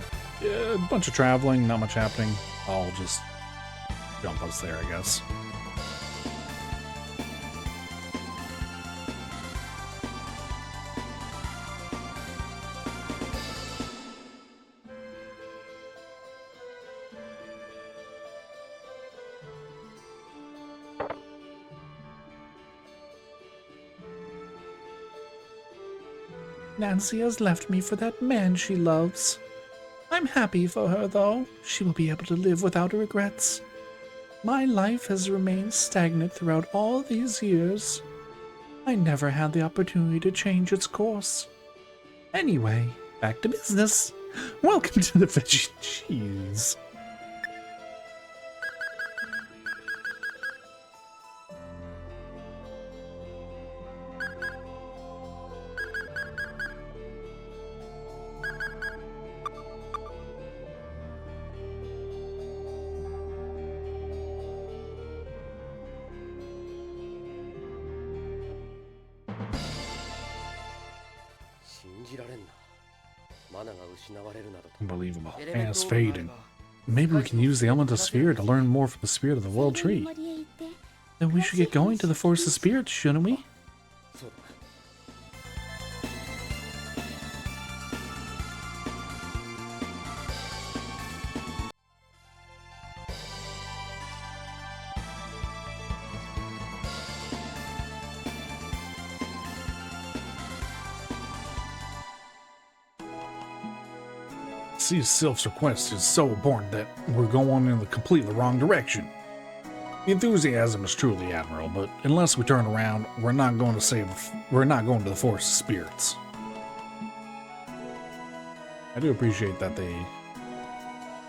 a bunch of traveling, not much happening, I'll just jump us there, I guess. Nancy has left me for that man she loves. I'm happy for her, though. She will be able to live without regrets. My life has remained stagnant throughout all these years. I never had the opportunity to change its course. Anyway, back to business. Welcome to the veggie cheese. Unbelievable. And it's fading. Maybe we can use the element of sphere to learn more from the spirit of the world tree. Then we should get going to the Forest of Spirits, shouldn't we? See, Sylph's request is so important that we're going in the completely wrong direction. The enthusiasm is truly admirable, but unless we turn around, we're not going to the Forest of Spirits. I do appreciate that they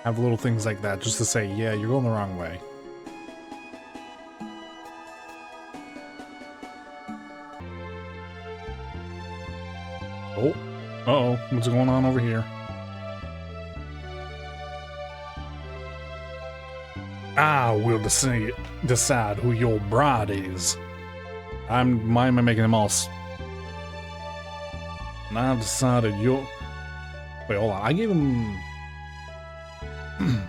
have little things like that just to say, yeah, you're going the wrong way. Oh, uh-oh, what's going on over here? I will decide who your bride is. Why am I making them all? And I've decided you're. Wait, hold on. I gave him. And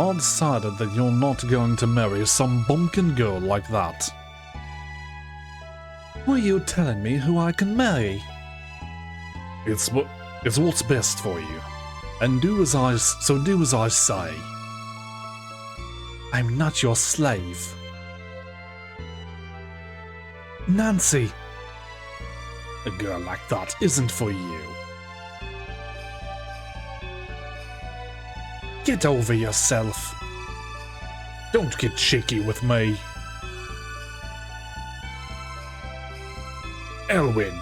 I decided that you're not going to marry some bumpkin girl like that. Were you telling me who I can marry? It's what's best for you. And do as I say. I'm not your slave. Nancy! A girl like that isn't for you. Get over yourself. Don't get cheeky with me. Elwyn.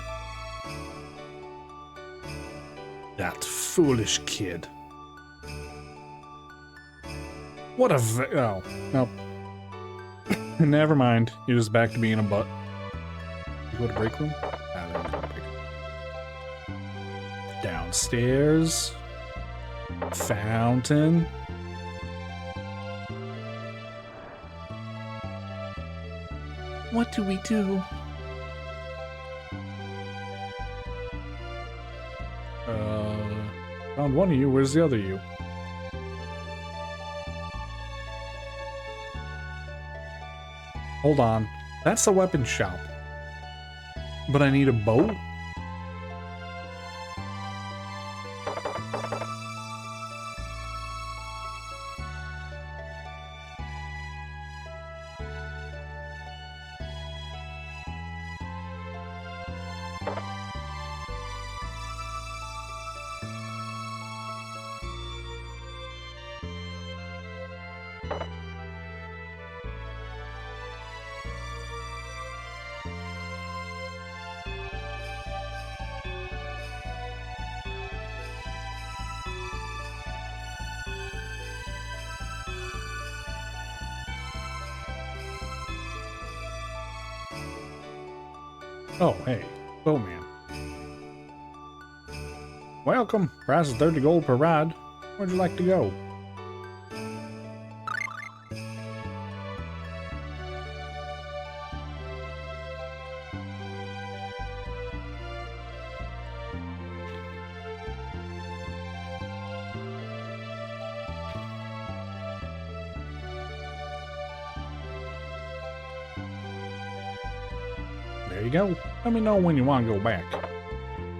That foolish kid. What a oh, no. Never mind. You're just back to being a butt. You go to break room? Ah, there we go. Break room. Downstairs. Fountain. What do we do? Found one of you. Where's the other you? Hold on. That's the weapon shop. But I need a bow? Oh, hey, Bowman. Welcome. Price is 30 gold per ride. Where'd you like to go? There you go. Let me know when you want to go back.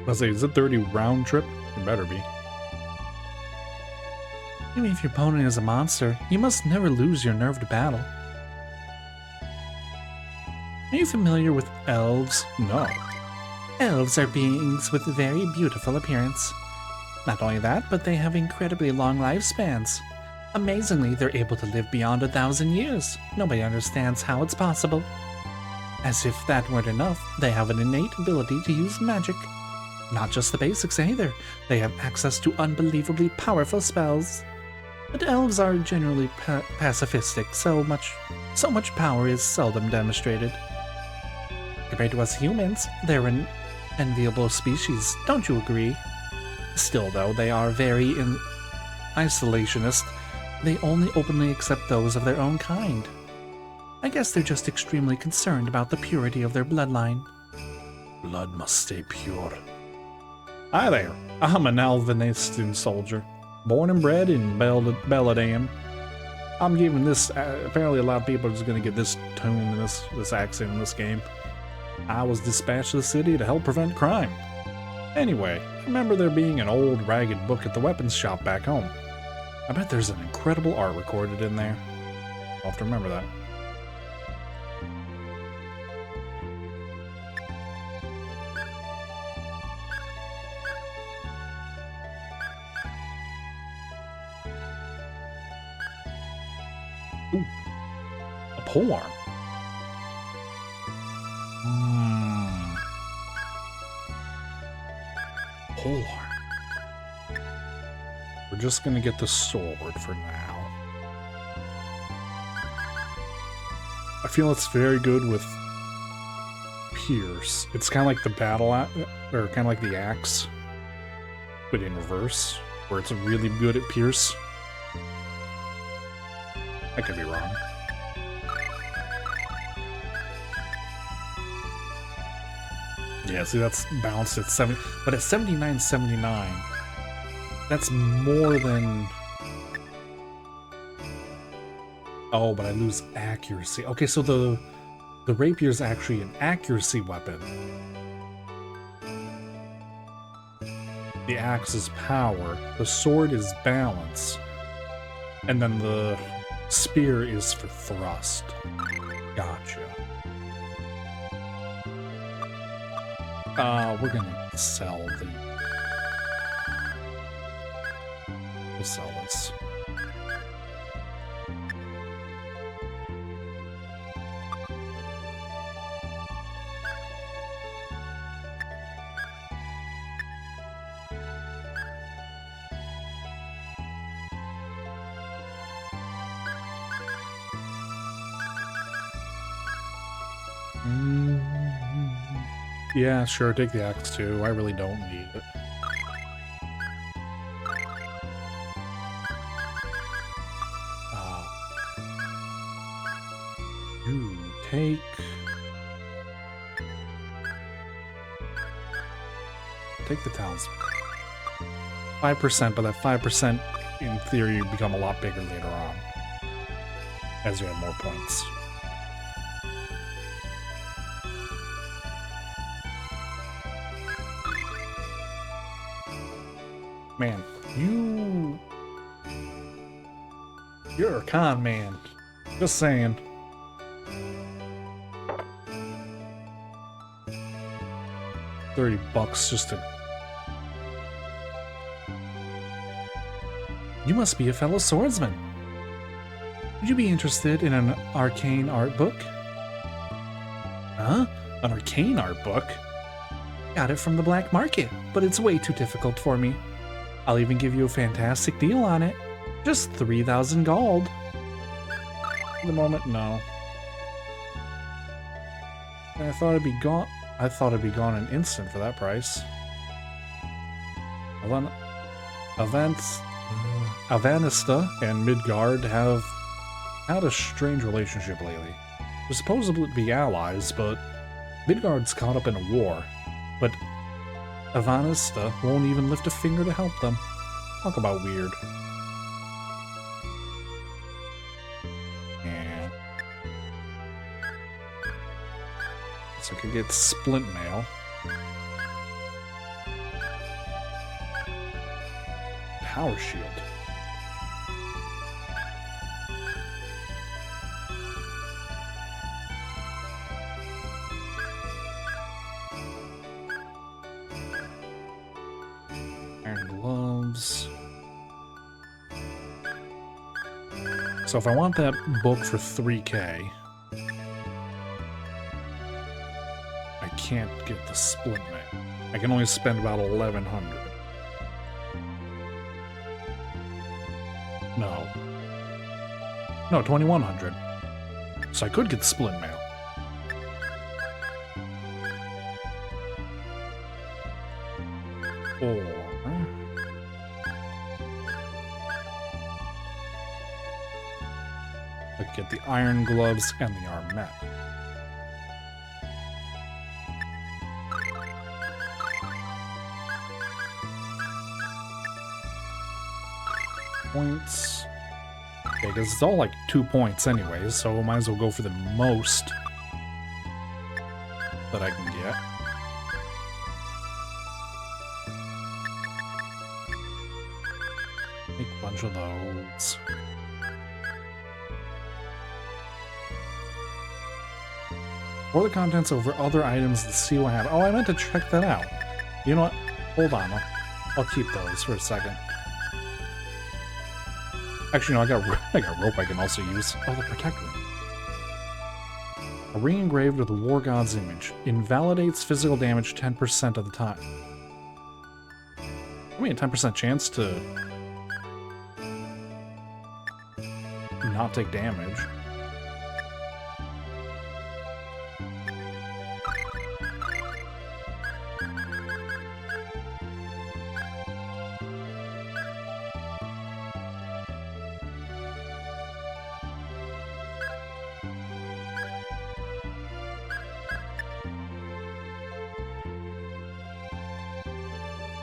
Let's say, is it 30 round trip? It better be. Even if your opponent is a monster, you must never lose your nerve to battle. Are you familiar with elves? No. Elves are beings with a very beautiful appearance. Not only that, but they have incredibly long lifespans. Amazingly, they're able to live beyond 1,000 years. Nobody understands how it's possible. As if that weren't enough, they have an innate ability to use magic. Not just the basics either. They have access to unbelievably powerful spells. But elves are generally pacifistic, so much power is seldom demonstrated. Compared to us humans, they're an enviable species, don't you agree? Still though, they are very isolationist. They only openly accept those of their own kind. I guess they're just extremely concerned about the purity of their bloodline. Blood must stay pure. Hi there, I'm an Alvinistan soldier, born and bred in Belladam. I'm giving this, apparently a lot of people are just going to get this tone and this accent in this game. I was dispatched to the city to help prevent crime. Anyway, I remember there being an old ragged book at the weapons shop back home. I bet there's an incredible art recorded in there. I'll have to remember that. Ooh, a polearm. Polearm. We're just gonna get the sword for now. I feel it's very good with Pierce. It's kind of like the battle or kind of like the axe, but in reverse, where it's really good at Pierce. I could be wrong. Yeah, see, that's balanced at 70, but at 79.79, that's more than... Oh, but I lose accuracy. Okay, so the rapier is actually an accuracy weapon. The axe is power, the sword is balance, and then the spear is for thrust. Gotcha. We're gonna sell the... We'll sell this. Yeah, sure, take the axe too. I really don't need it. You take... Take the talisman. 5%, but that 5% in theory become a lot bigger later on. As you have more points. Man, you're a con man. Just saying. $30 just to... You must be a fellow swordsman. Would you be interested in an arcane art book? Huh? An arcane art book? Got it from the black market, but it's way too difficult for me. I'll even give you a fantastic deal on it. Just 3,000 gold. At the moment, no. I thought it'd be gone. I thought it'd be gone in an instant for that price. Avanista and Midgard have had a strange relationship lately. They're supposedly to be allies, but Midgard's caught up in a war. But Avanista won't even lift a finger to help them. Talk about weird. Yeah. So I could get splint mail. Power shield. Iron gloves. So if I want that book for 3K, I can't get the split mail. I can only spend about 1,100. No. No, 2,100. So I could get split mail. Or I could get the iron gloves and the armlet. Points. Okay, because it's all like 2 points anyways, so I might as well go for the most that I can get. Make a bunch of those. Or the contents over other items to see what happens. Oh, I meant to check that out. You know what? Hold on. I'll keep those for a second. Actually, no, I got rope I can also use. Oh, the protect ring. A ring engraved with the war god's image. Invalidates physical damage 10% of the time. I mean, a 10% chance to not take damage.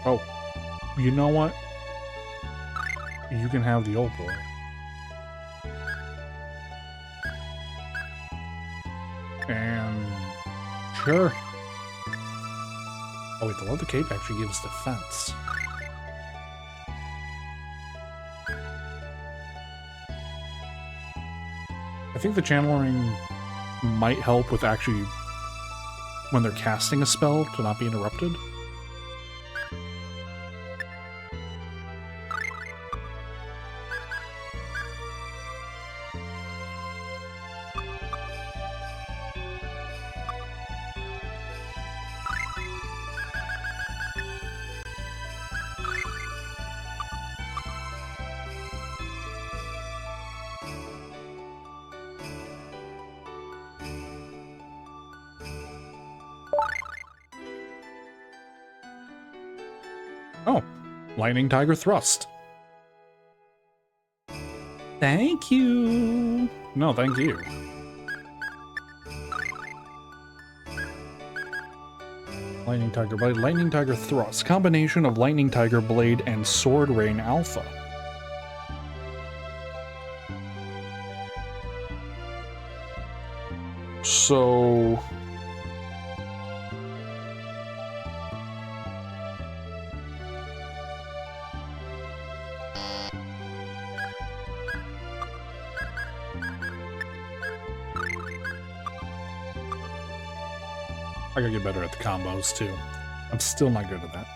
Oh, you know what? You can have the opal. And sure. Oh wait, the leather cape actually gives defense. I think the channeling might help with actually when they're casting a spell to not be interrupted. Oh, Lightning Tiger Thrust. Thank you. No, thank you. Lightning Tiger Blade, Lightning Tiger Thrust. Combination of Lightning Tiger Blade and Sword Rain Alpha. So... I gotta get better at the combos, too. I'm still not good at that.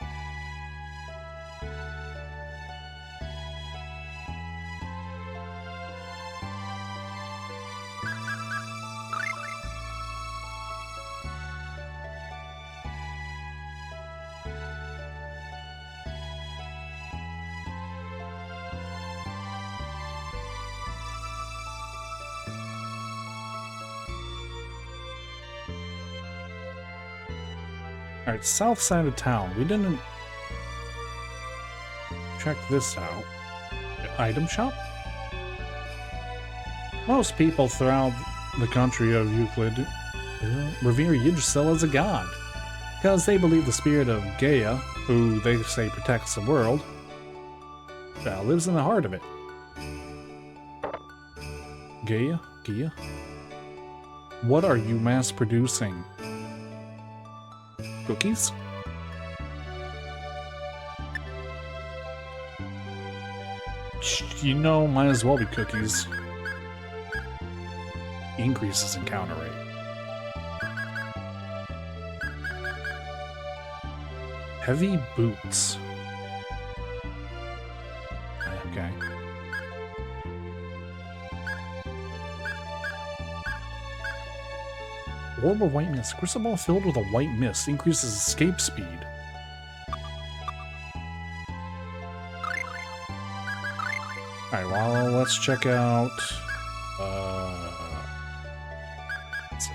Alright, south side of town. We didn't check this out. The item shop? Most people throughout the country of Euclid revere Yggdrasil as a god, because they believe the spirit of Gaia, who they say protects the world, lives in the heart of it. Gaia? Gaia? What are you mass producing? Cookies? You know, might as well be cookies. Increases encounter rate. Heavy boots. Okay. Orb of white mist. Crystal ball filled with a white mist increases escape speed. Alright, well, let's check out... let's see.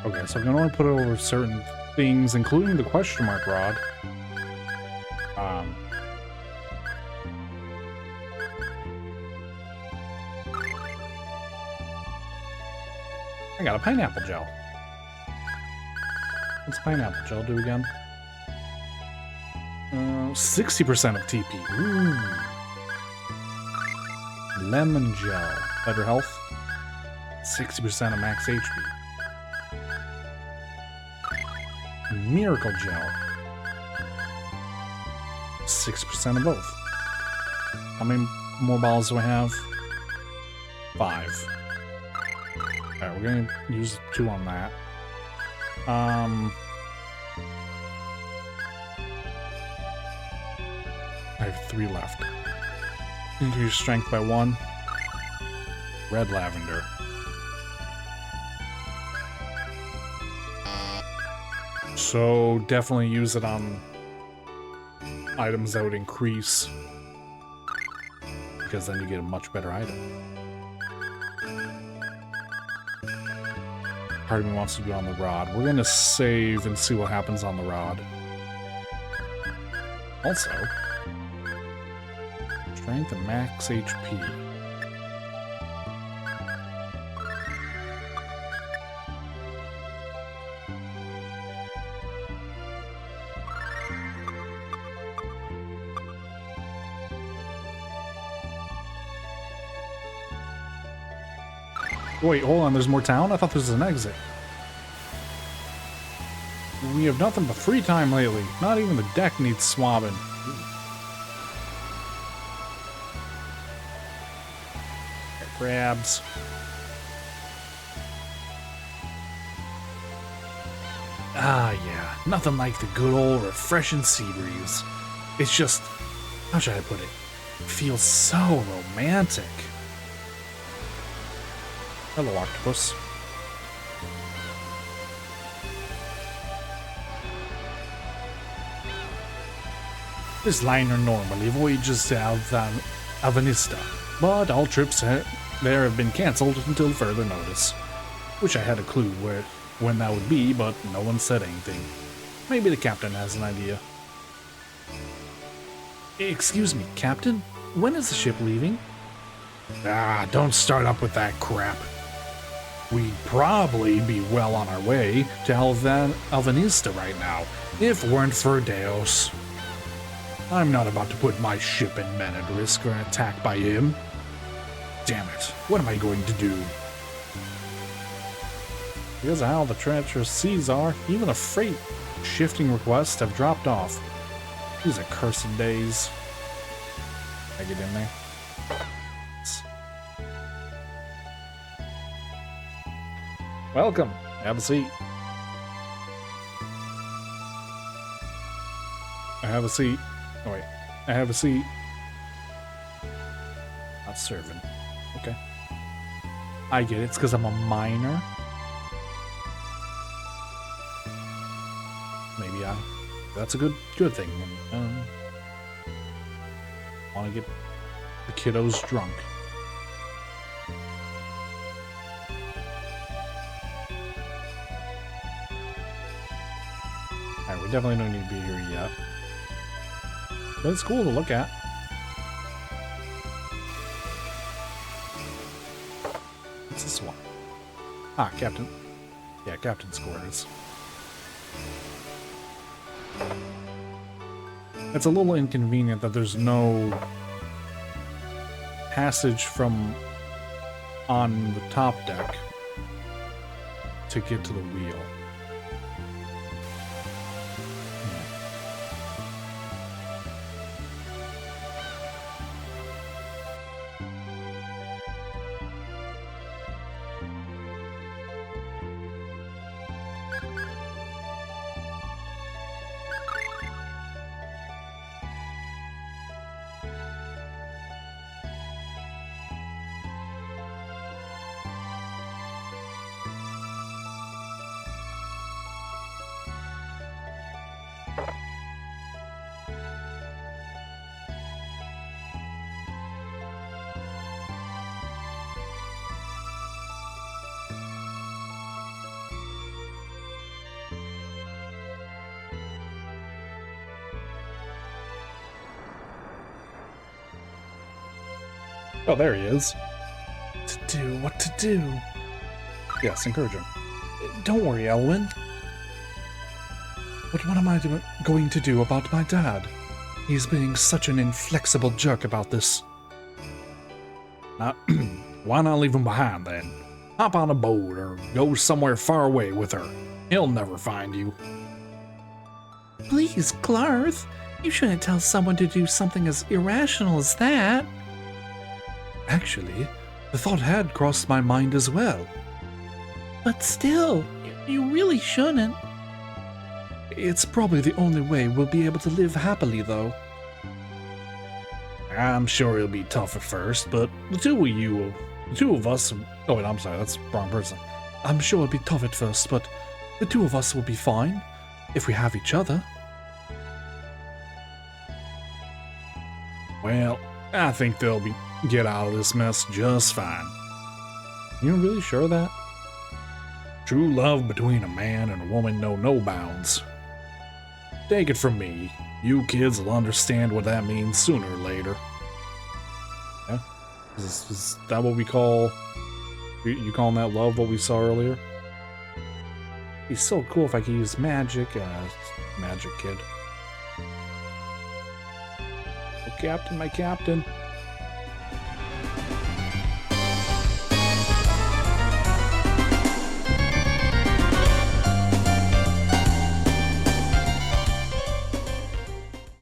Okay, so I can only put it over certain things, including the question mark rod. I got a pineapple gel. What's pineapple gel do again? 60% of TP. Ooh. Lemon gel. Better health. 60% of max HP. Miracle gel. 6% of both. How many more balls do I have? 5. Alright, we're gonna use 2 on that. I have 3 left. Increase strength by 1. Red lavender. So definitely use it on items that would increase, because then you get a much better item. Part of me wants to do on the rod. We're gonna save and see what happens on the rod. Also, strength and max HP. Wait, hold on, there's more town? I thought this was an exit. We have nothing but free time lately. Not even the deck needs swabbing. Crabs. Ah, yeah. Nothing like the good old refreshing sea breeze. It's just... how should I put it? It feels so romantic. Hello, octopus. This liner normally voyages to Alvanista, but all trips there have been cancelled until further notice. Wish I had a clue when that would be, but no one said anything. Maybe the captain has an idea. Excuse me, Captain? When is the ship leaving? Ah, don't start up with that crap. We'd probably be well on our way to Alvanista right now, if it weren't for Deus. I'm not about to put my ship and men at risk for an attack by him. Damn it, what am I going to do? Because of how the treacherous seas are, even the freight shifting requests have dropped off. These accursed days. Can I get in there? Welcome. Have a seat. I have a seat. Oh wait. I have a seat. Not serving. Okay. I get it. It's because I'm a minor. Maybe that's a good thing. Want to get the kiddos drunk. we definitely don't need to be here yet. But it's cool to look at. What's this one? Ah, Captain. Yeah, Captain's quarters. It's a little inconvenient that there's no passage from on the top deck to get to the wheel. Oh, there he is. What to do? Yes, encourage him. Don't worry, Elwyn. But what am I going to do about my dad? He's being such an inflexible jerk about this. Now, why not leave him behind then? Hop on a boat or go somewhere far away with her. He'll never find you. Please, Clarth, you shouldn't tell someone to do something as irrational as that. Actually, the thought had crossed my mind as well. But still, you really shouldn't. It's probably the only way we'll be able to live happily, though. I'm sure it'll be tough at first, but the two of us... Oh wait, I'm sorry, that's the wrong person. I'm sure it'll be tough at first, but the two of us will be fine if we have each other. Well, I think they'll get out of this mess just fine. You really sure of that? True love between a man and a woman know no bounds. Take it from me, you kids will understand what that means sooner or later. Yeah? Is that what we call... You calling that love, what we saw earlier? It'd be so cool if I could use magic. Magic kid. Oh, Captain, my captain.